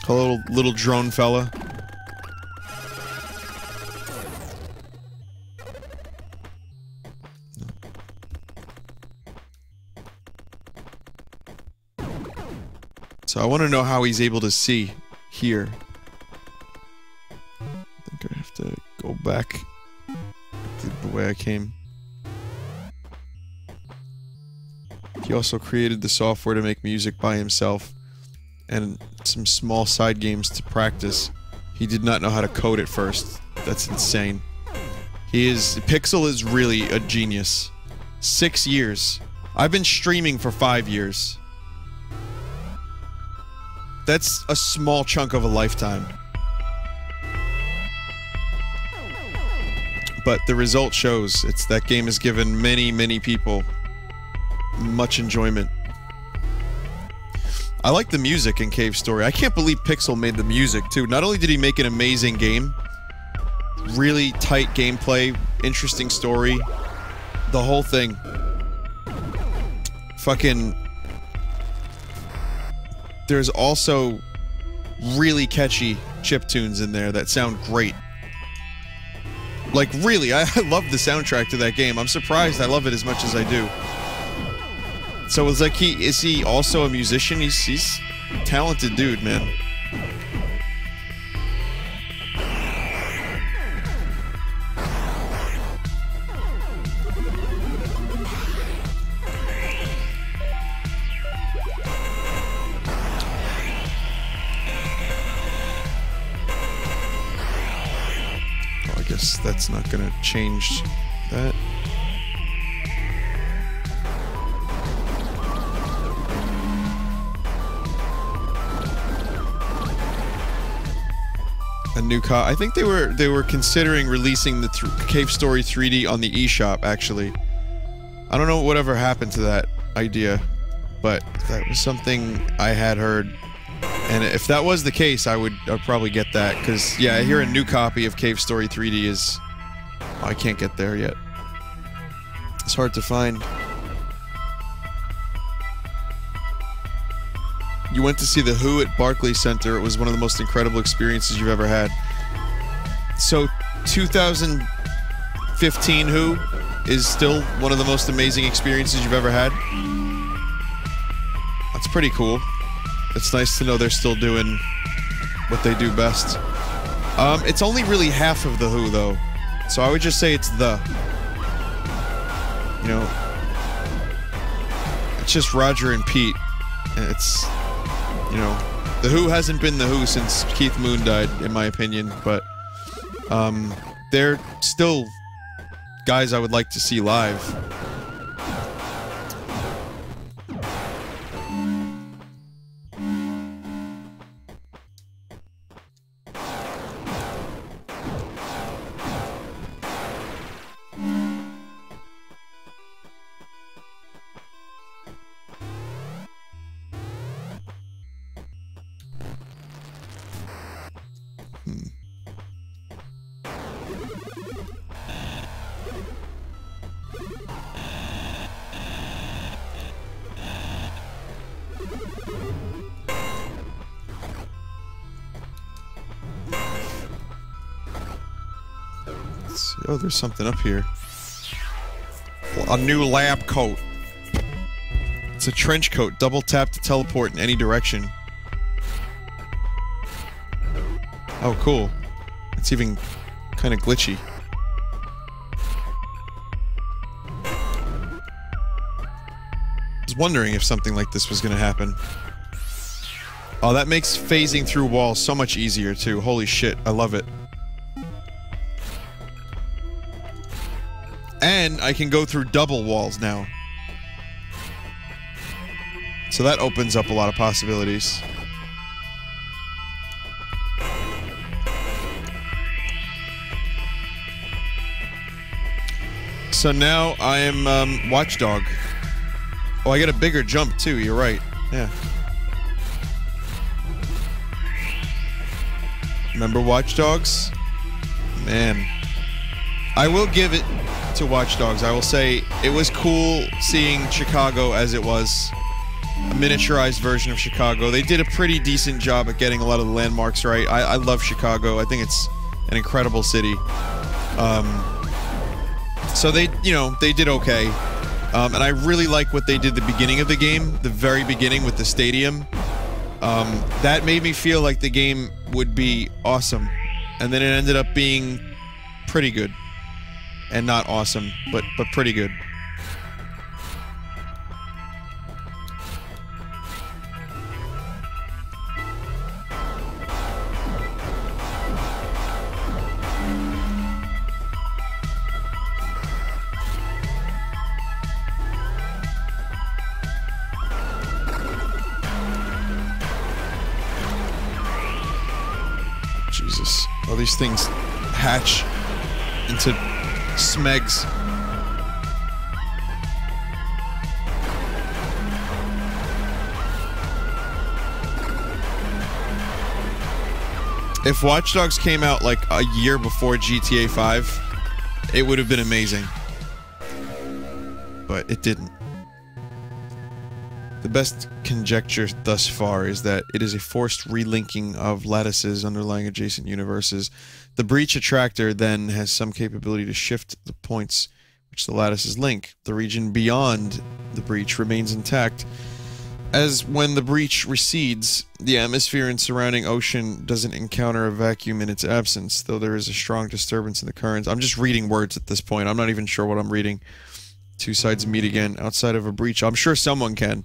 A little drone fella. So I want to know how he's able to see here. I think I have to go back the way I came. He also created the software to make music by himself and some small side games to practice. He did not know how to code at first. That's insane. Pixel is really a genius. 6 years. I've been streaming for 5 years. That's a small chunk of a lifetime. But the result shows. That game has given many, many people much enjoyment. I like the music in Cave Story. I can't believe Pixel made the music, too. Not only did he make an amazing game, really tight gameplay, interesting story, the whole thing. Fucking... There's also really catchy chiptunes in there that sound great. Like, really, I love the soundtrack to that game. I'm surprised I love it as much as I do. So it's like, is he also a musician? He's a talented dude, man. That's not gonna change that. A new I think they were considering releasing the Cave Story 3D on the eShop, actually. I don't know whatever happened to that idea, but that was something I had heard. And if that was the case, I'd probably get that, because, yeah, I hear a new copy of Cave Story 3D is... Oh, I can't get there yet. It's hard to find. You went to see The Who at Barclays Center. It was one of the most incredible experiences you've ever had. So, 2015 Who is still one of the most amazing experiences you've ever had? That's pretty cool. It's nice to know they're still doing what they do best. It's only really half of The Who, though. So I would just say it's the... You know... It's just Roger and Pete. And it's... You know... The Who hasn't been The Who since Keith Moon died, in my opinion, but... they're still... guys I would like to see live. Oh, there's something up here. A new lab coat. It's a trench coat. Double tap to teleport in any direction. Oh, cool. It's even kind of glitchy. I was wondering if something like this was going to happen. Oh, that makes phasing through walls so much easier, too. Holy shit, I love it. And I can go through double walls now. So that opens up a lot of possibilities. So now I am Watchdog. Oh, I get a bigger jump too, you're right. Yeah. Remember Watch Dogs? Man. I will give it to Watch Dogs. I will say it was cool seeing Chicago as it was. A miniaturized version of Chicago. They did a pretty decent job at getting a lot of the landmarks right. I love Chicago. I think it's an incredible city. So they, you know, they did okay. And I really like what they did at the beginning of the game. The very beginning with the stadium. That made me feel like the game would be awesome. And then it ended up being pretty good. And not awesome, but pretty good. Jesus. All these things hatch into smegs. If Watch Dogs came out like a year before GTA 5, it would have been amazing. But it didn't. The best conjecture thus far is that it is a forced relinking of lattices underlying adjacent universes. The breach attractor then has some capability to shift the points which the lattices link. The region beyond the breach remains intact, as when the breach recedes, the atmosphere and surrounding ocean doesn't encounter a vacuum in its absence, though there is a strong disturbance in the currents. I'm just reading words at this point. I'm not even sure what I'm reading. Two sides meet again outside of a breach. I'm sure someone can.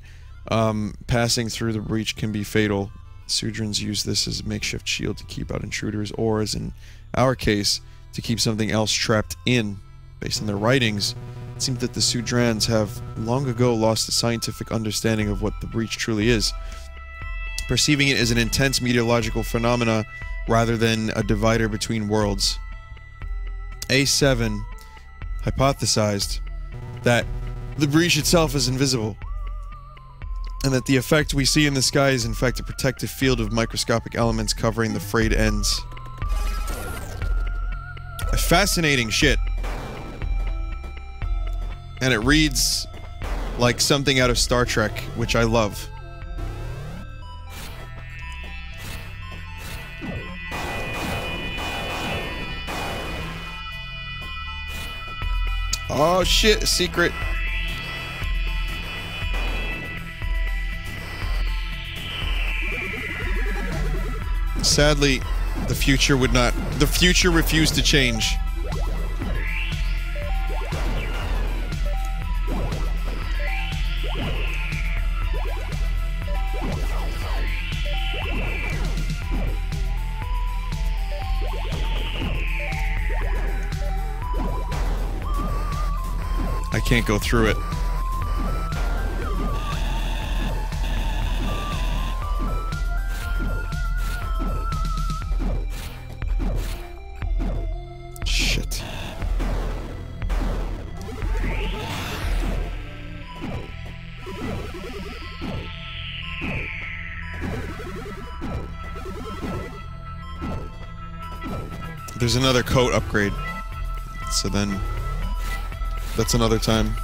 Passing through the breach can be fatal. Sudrans use this as a makeshift shield to keep out intruders, or, as in our case, to keep something else trapped in. Based on their writings, it seems that the Sudrans have long ago lost the scientific understanding of what the breach truly is, perceiving it as an intense meteorological phenomena rather than a divider between worlds. A7 hypothesized that the breach itself is invisible, and that the effect we see in the sky is in fact a protective field of microscopic elements covering the frayed ends. Fascinating shit. And it reads like something out of Star Trek, which I love. Oh shit, a secret. Sadly, the future refused to change. I can't go through it. Shit. There's another coat upgrade. So then that's another time.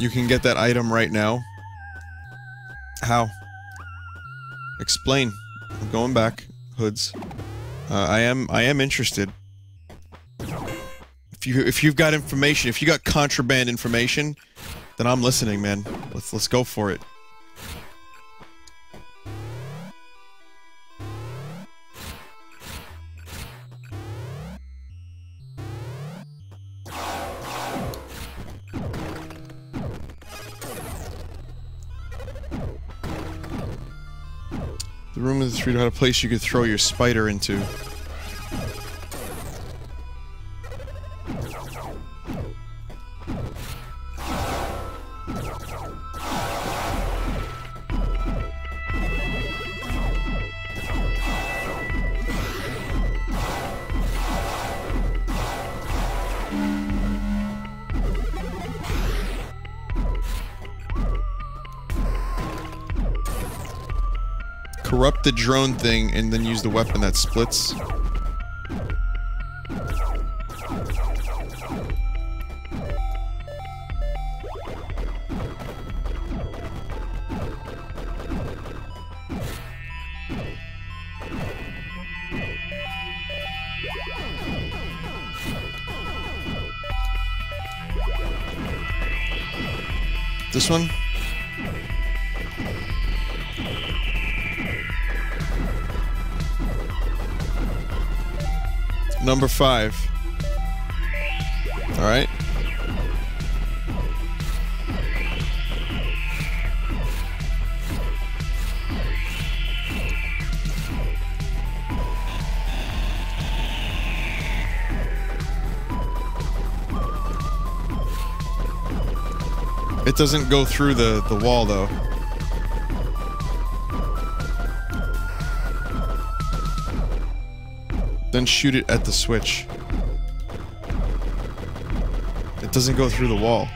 You can get that item right now. How? Explain. I'm going back. Hoods. I am interested. If you've got information, if you got contraband information, then I'm listening, man. Let's go for it. The room of the three had a place you could throw your spider into. corrupt the drone thing and then use the weapon that splits. This one? Number 5. All right. It doesn't go through the wall, though. Then shoot it at the switch. It doesn't go through the wall.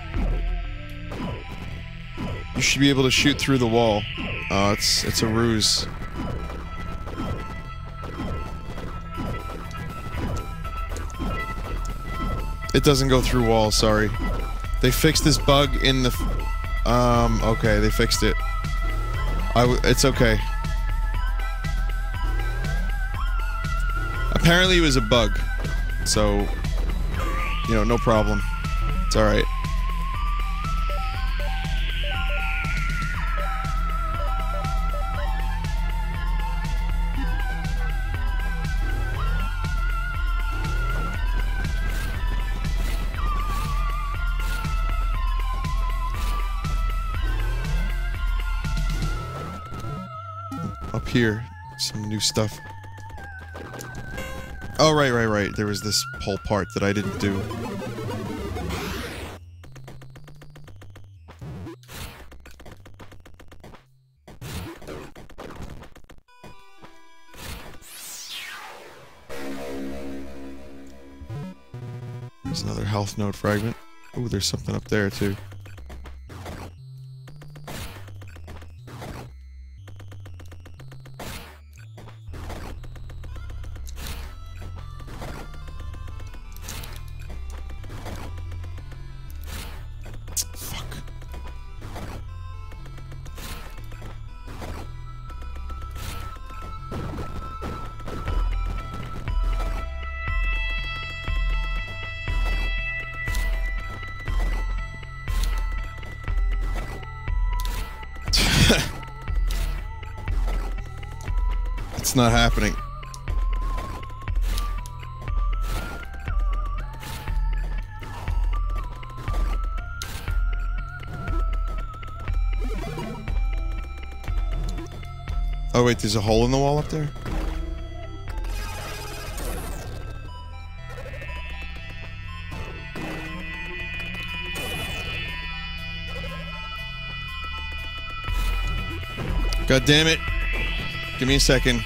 You should be able to shoot through the wall. Oh, it's a ruse. It doesn't go through walls, sorry. They fixed this bug in the... okay, they fixed it. It's okay. Apparently it was a bug. So, you know, no problem. It's alright. Up here, some new stuff. Oh, right. There was this whole part that I didn't do. There's another health node fragment. Ooh, there's something up there, too. It's not happening. Oh wait, there's a hole in the wall up there? God damn it. Give me a second.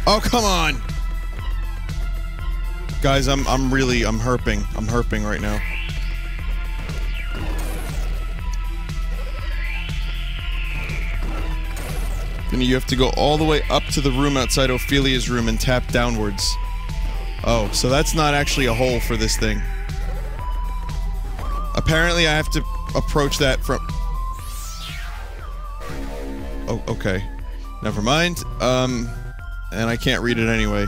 Oh, come on! Guys, I'm herping. I'm herping right now. Then you have to go all the way up to the room outside Ophelia's room and tap downwards. Oh, so that's not actually a hole for this thing. Apparently I have to approach that from... Oh, okay. Never mind. And I can't read it anyway.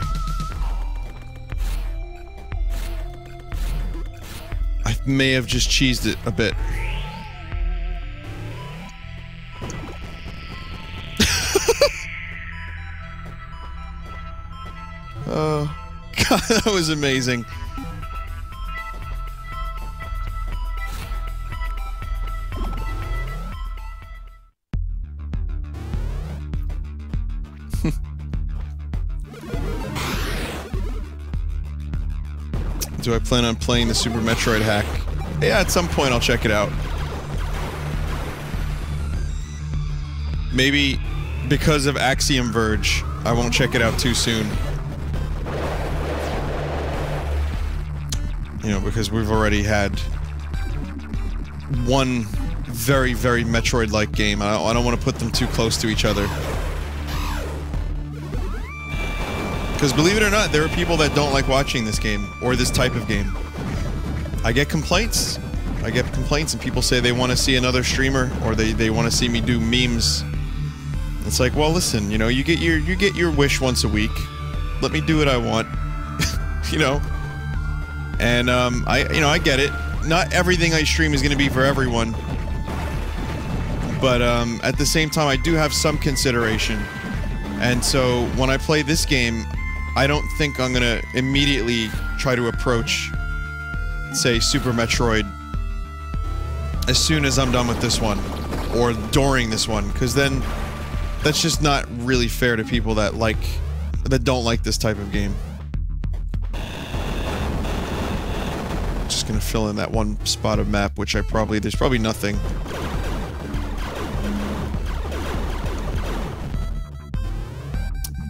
I may have just cheesed it a bit. Oh, God, that was amazing. Do I plan on playing the Super Metroid hack? Yeah, at some point I'll check it out. Maybe because of Axiom Verge, I won't check it out too soon. You know, because we've already had one very, very Metroid-like game. I don't want to put them too close to each other. Because believe it or not, there are people that don't like watching this game, or this type of game. I get complaints. And people say they want to see another streamer, or they want to see me do memes. It's like, well, listen, you know, you get your wish once a week. Let me do what I want. You know? And, I get it. Not everything I stream is going to be for everyone. But, at the same time, I do have some consideration. And so, when I play this game, I don't think I'm gonna immediately try to approach, say, Super Metroid as soon as I'm done with this one, or during this one, because then that's just not really fair to people that don't like this type of game. Just gonna fill in that one spot of map, which there's probably nothing.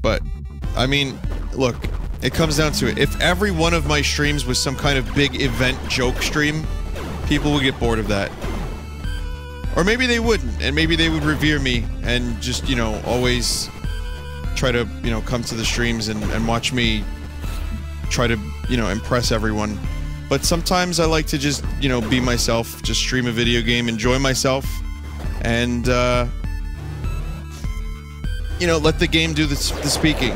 But, I mean, look, it comes down to it. If every one of my streams was some kind of big event joke stream, people would get bored of that. Or maybe they wouldn't, and maybe they would revere me and just, you know, always try to, you know, come to the streams and watch me try to, you know, impress everyone. But sometimes I like to just, you know, be myself, just stream a video game, enjoy myself, and, you know, let the game do the speaking.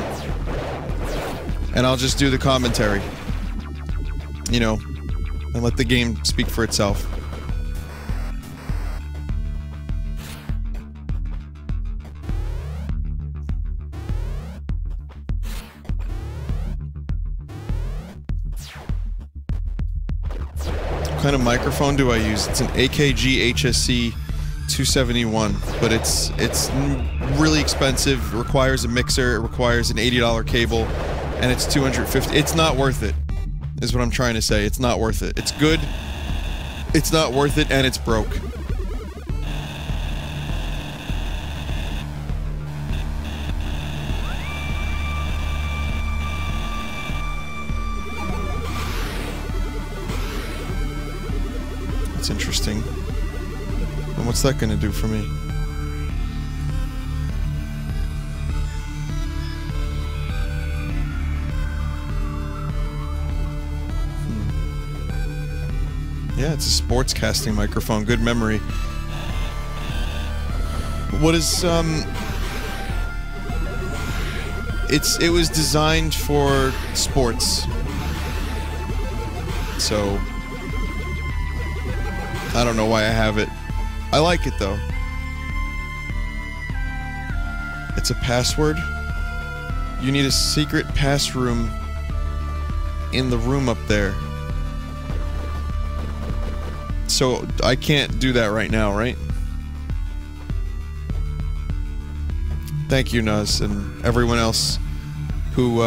And I'll just do the commentary. You know, and let the game speak for itself. What kind of microphone do I use? It's an AKG HSC 271, but it's really expensive. It requires a mixer, it requires an $80 cable, and it's $250. It's not worth it, is what I'm trying to say. It's not worth it. It's good, it's not worth it, and it's broke. That's interesting. And what's that gonna do for me? Yeah, it's a sportscasting microphone. Good memory. What is, it was designed for sports. So, I don't know why I have it. I like it, though. It's a password. You need a secret pass room in the room up there. So, I can't do that right now, right? Thank you, Nuz, and everyone else who,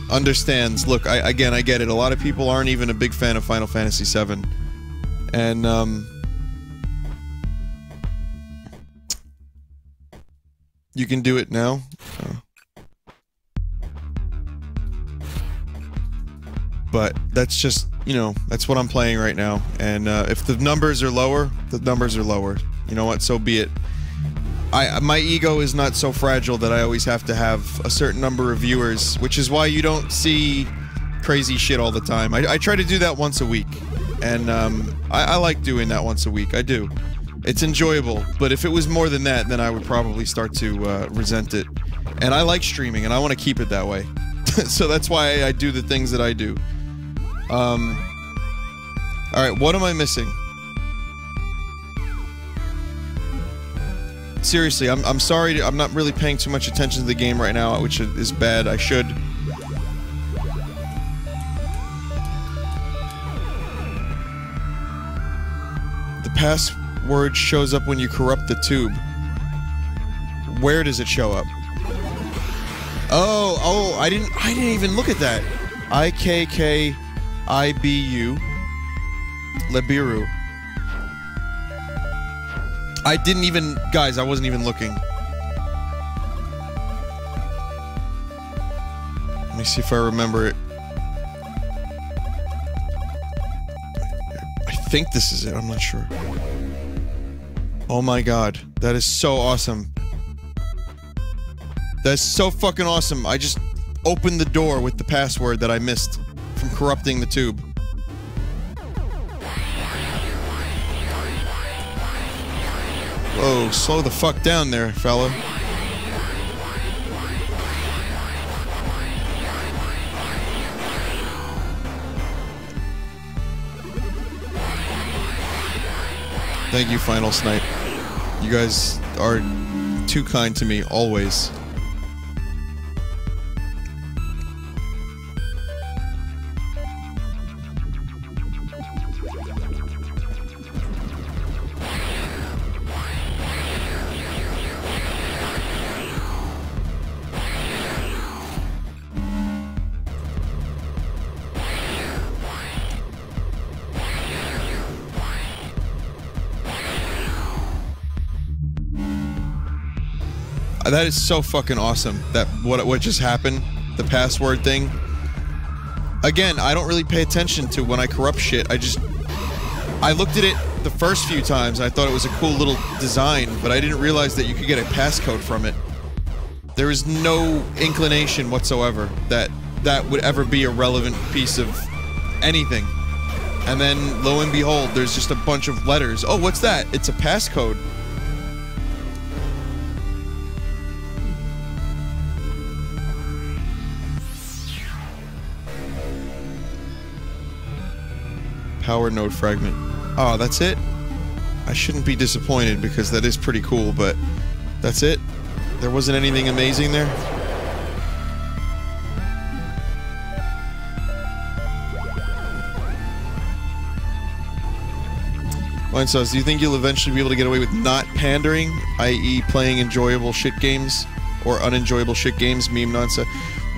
understands. Look, I get it. A lot of people aren't even a big fan of Final Fantasy VII. And, you can do it now. Oh. But that's just, you know, that's what I'm playing right now. And if the numbers are lower, the numbers are lower. You know what? So be it. My ego is not so fragile that I always have to have a certain number of viewers, which is why you don't see crazy shit all the time. I try to do that once a week. And I like doing that once a week. I do. It's enjoyable. But if it was more than that, then I would probably start to resent it. And I like streaming, and I want to keep it that way. So that's why I do the things that I do. Alright, what am I missing? Seriously, I'm sorry, I'm not really paying too much attention to the game right now, which is bad. I should. The password shows up when you corrupt the tube. Where does it show up? Oh, I didn't even look at that. IKKIBU Lebiru. I didn't even... Guys, I wasn't even looking. Let me see if I remember it. I think this is it. I'm not sure. Oh my god. That is so awesome. That's so fucking awesome. I just opened the door with the password that I missed from corrupting the tube. Whoa, slow the fuck down there, fella. Thank you, Final Snipe. You guys are too kind to me, always. That is so fucking awesome. That what just happened, the password thing. Again, I don't really pay attention to when I corrupt shit. I looked at it the first few times. And I thought it was a cool little design, but I didn't realize that you could get a passcode from it. There is no inclination whatsoever that that would ever be a relevant piece of anything. And then, lo and behold, there's just a bunch of letters. Oh, what's that? It's a passcode. Power node fragment. Oh, that's it? I shouldn't be disappointed because that is pretty cool, but that's it? There wasn't anything amazing there? Vinesauce, do you think you'll eventually be able to get away with not pandering, i.e. playing enjoyable shit games or unenjoyable shit games, meme nonsense?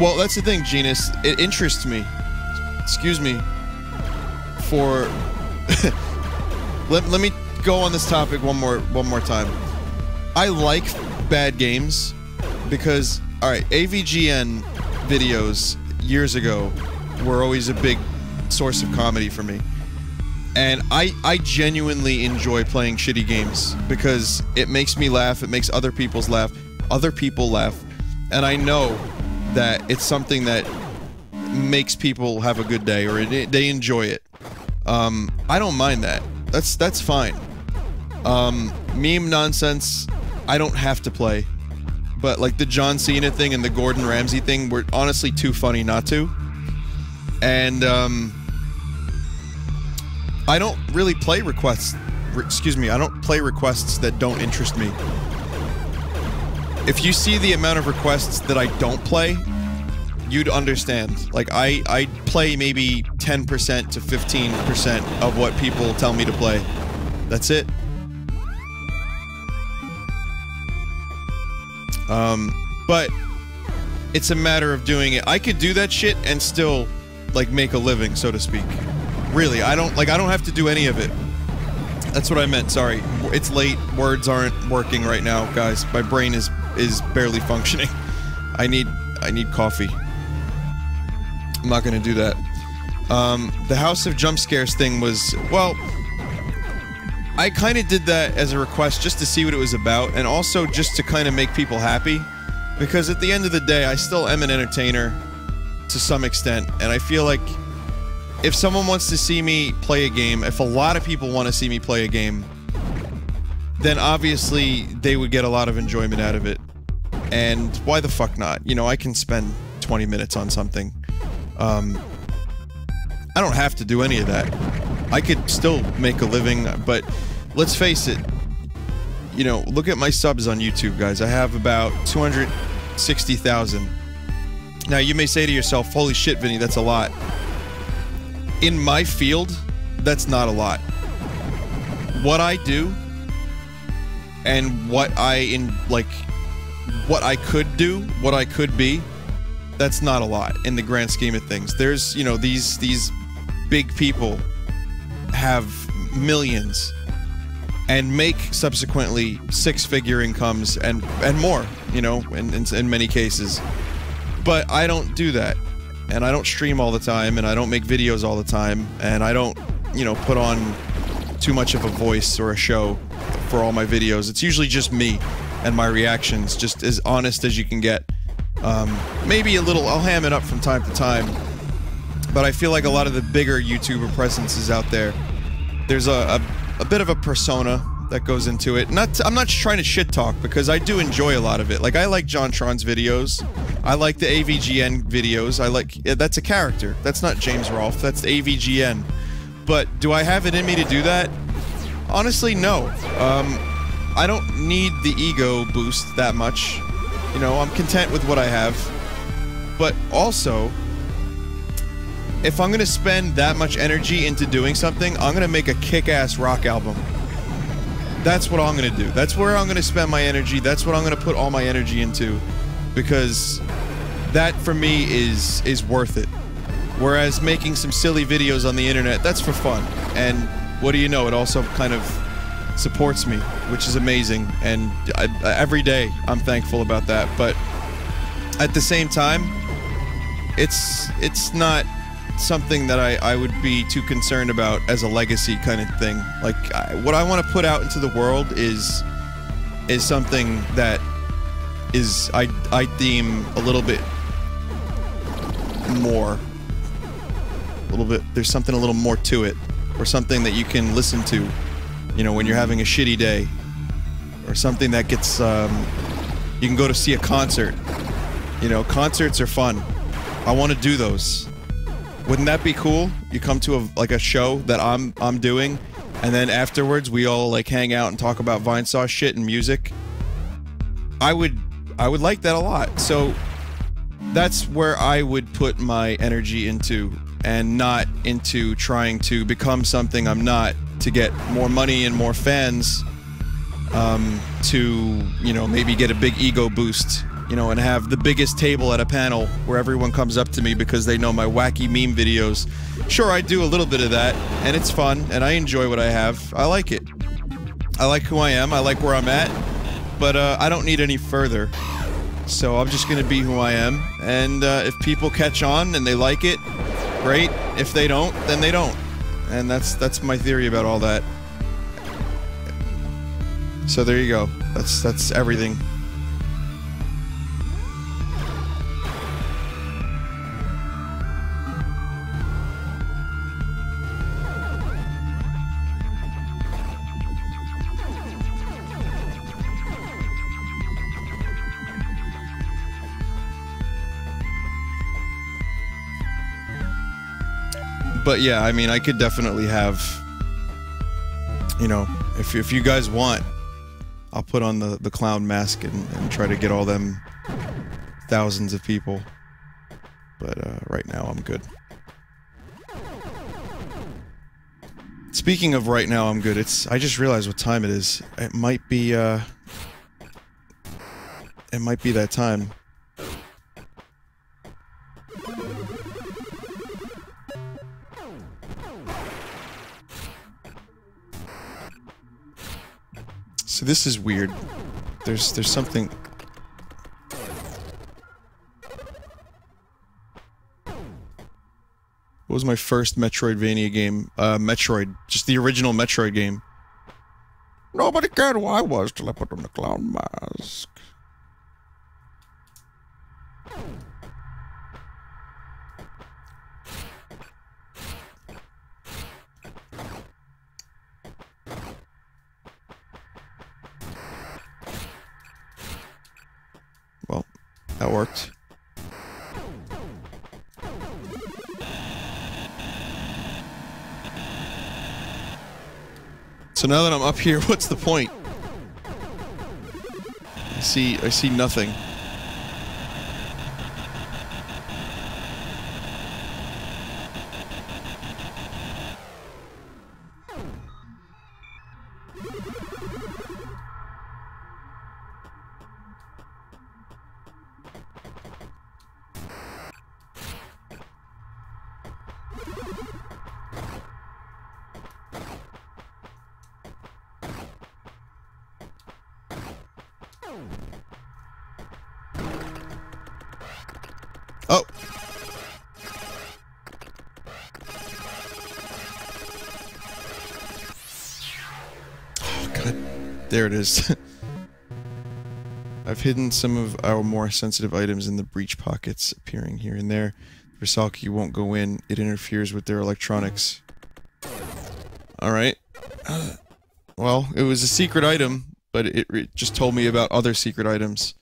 Well, that's the thing, Genus. It interests me. Excuse me. For let me go on this topic one more time. I like bad games because, alright, AVGN videos years ago were always a big source of comedy for me. And I genuinely enjoy playing shitty games because it makes me laugh, it makes other people laugh, and I know that it's something that makes people have a good day or they enjoy it. I don't mind that. That's fine. Meme nonsense, I don't have to play. But like the John Cena thing and the Gordon Ramsay thing were honestly too funny not to. And, I don't really play requests. I don't play requests that don't interest me. If you see the amount of requests that I don't play, you'd understand. Like, I play maybe 10% to 15% of what people tell me to play. That's it. But it's a matter of doing it. I could do that shit and still, like, make a living, so to speak. Really, I don't have to do any of it. That's what I meant, sorry. It's late, words aren't working right now, guys. My brain is barely functioning. I need coffee. I'm not gonna do that. The House of Jump Scares thing was, well, I kinda did that as a request just to see what it was about, and also just to kinda make people happy. Because at the end of the day, I still am an entertainer to some extent, and I feel like if someone wants to see me play a game, if a lot of people want to see me play a game, then obviously they would get a lot of enjoyment out of it. And why the fuck not? You know, I can spend 20 minutes on something. I don't have to do any of that. I could still make a living, but let's face it, you know, look at my subs on YouTube, guys. I have about 260,000. Now, you may say to yourself, holy shit, Vinny, that's a lot. In my field, that's not a lot. What I do, and what what I could do, what I could be, that's not a lot in the grand scheme of things. There's, you know, these big people have millions and make subsequently six-figure incomes and more, you know, in many cases. But I don't do that. And I don't stream all the time, and I don't make videos all the time, and I don't, you know, put on too much of a voice or a show for all my videos. It's usually just me and my reactions, just as honest as you can get. Maybe a little, I'll ham it up from time to time, but I feel like a lot of the bigger YouTuber presences out there, there's a bit of a persona that goes into it. I'm not just trying to shit talk, because I do enjoy a lot of it. Like, I like JonTron's videos. I like the AVGN videos. That's a character. That's not James Rolfe. That's AVGN. But do I have it in me to do that? Honestly, no. I don't need the ego boost that much. You know, I'm content with what I have. But also, if I'm gonna spend that much energy into doing something, I'm gonna make a kick-ass rock album. That's what I'm gonna do. That's where I'm gonna spend my energy. That's what I'm gonna put all my energy into, because that for me is worth it. Whereas making some silly videos on the internet, that's for fun. And what do you know? It also kind of supports me, which is amazing. And every day I'm thankful about that. But at the same time, it's not something that I would be too concerned about as a legacy kind of thing. Like, what I want to put out into the world is something that is, I deem a little bit more, there's something a little more to it, or something that you can listen to, you know, when you're having a shitty day, or something that gets, you can go to see a concert. You know, concerts are fun. I want to do those. Wouldn't that be cool? You come to a show that I'm doing, and then afterwards we all like hang out and talk about Vinesauce shit and music. I would like that a lot. So that's where I would put my energy into, and not into trying to become something I'm not to get more money and more fans, to, you know, maybe get a big ego boost, you know, and have the biggest table at a panel where everyone comes up to me because they know my wacky meme videos. Sure, I do a little bit of that, and it's fun, and I enjoy what I have. I like it. I like who I am, I like where I'm at, but I don't need any further. So I'm just gonna be who I am, and if people catch on and they like it, great. If they don't, then they don't. And that's my theory about all that. So there you go. That's everything. But yeah, I mean, I could definitely have, you know, if you guys want, I'll put on the clown mask and try to get all them thousands of people. But right now, I'm good. Speaking of right now, I'm good. I just realized what time it is. It might be that time. So this is weird. There's something. What was my first Metroidvania game? Metroid. Just the original Metroid game. Nobody cared who I was till I put on the clown mask. Well, that worked. So now that I'm up here, what's the point? I see nothing. Oh. Oh, God. There it is. I've hidden some of our more sensitive items in the breech pockets, appearing here and there. Vinesauce won't go in. It interferes with their electronics. Alright. Well, it was a secret item, but it just told me about other secret items.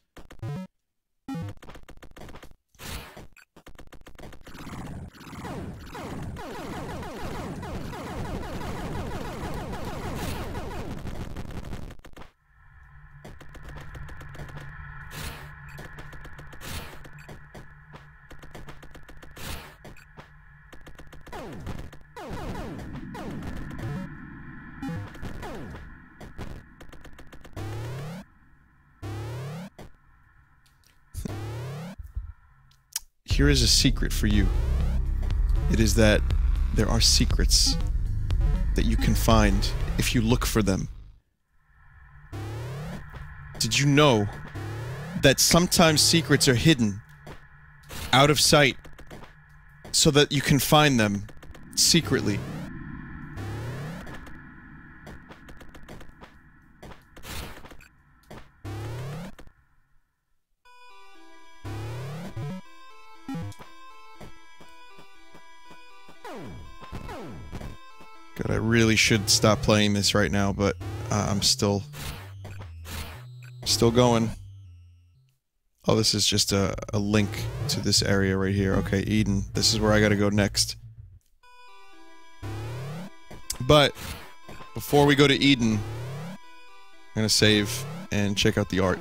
Here is a secret for you. It is that there are secrets that you can find if you look for them. Did you know that sometimes secrets are hidden out of sight so that you can find them secretly? God, I really should stop playing this right now, but I'm still going. Oh, this is just a link to this area right here. Okay, Eden. This is where I gotta go next. But before we go to Eden, I'm gonna save and check out the art.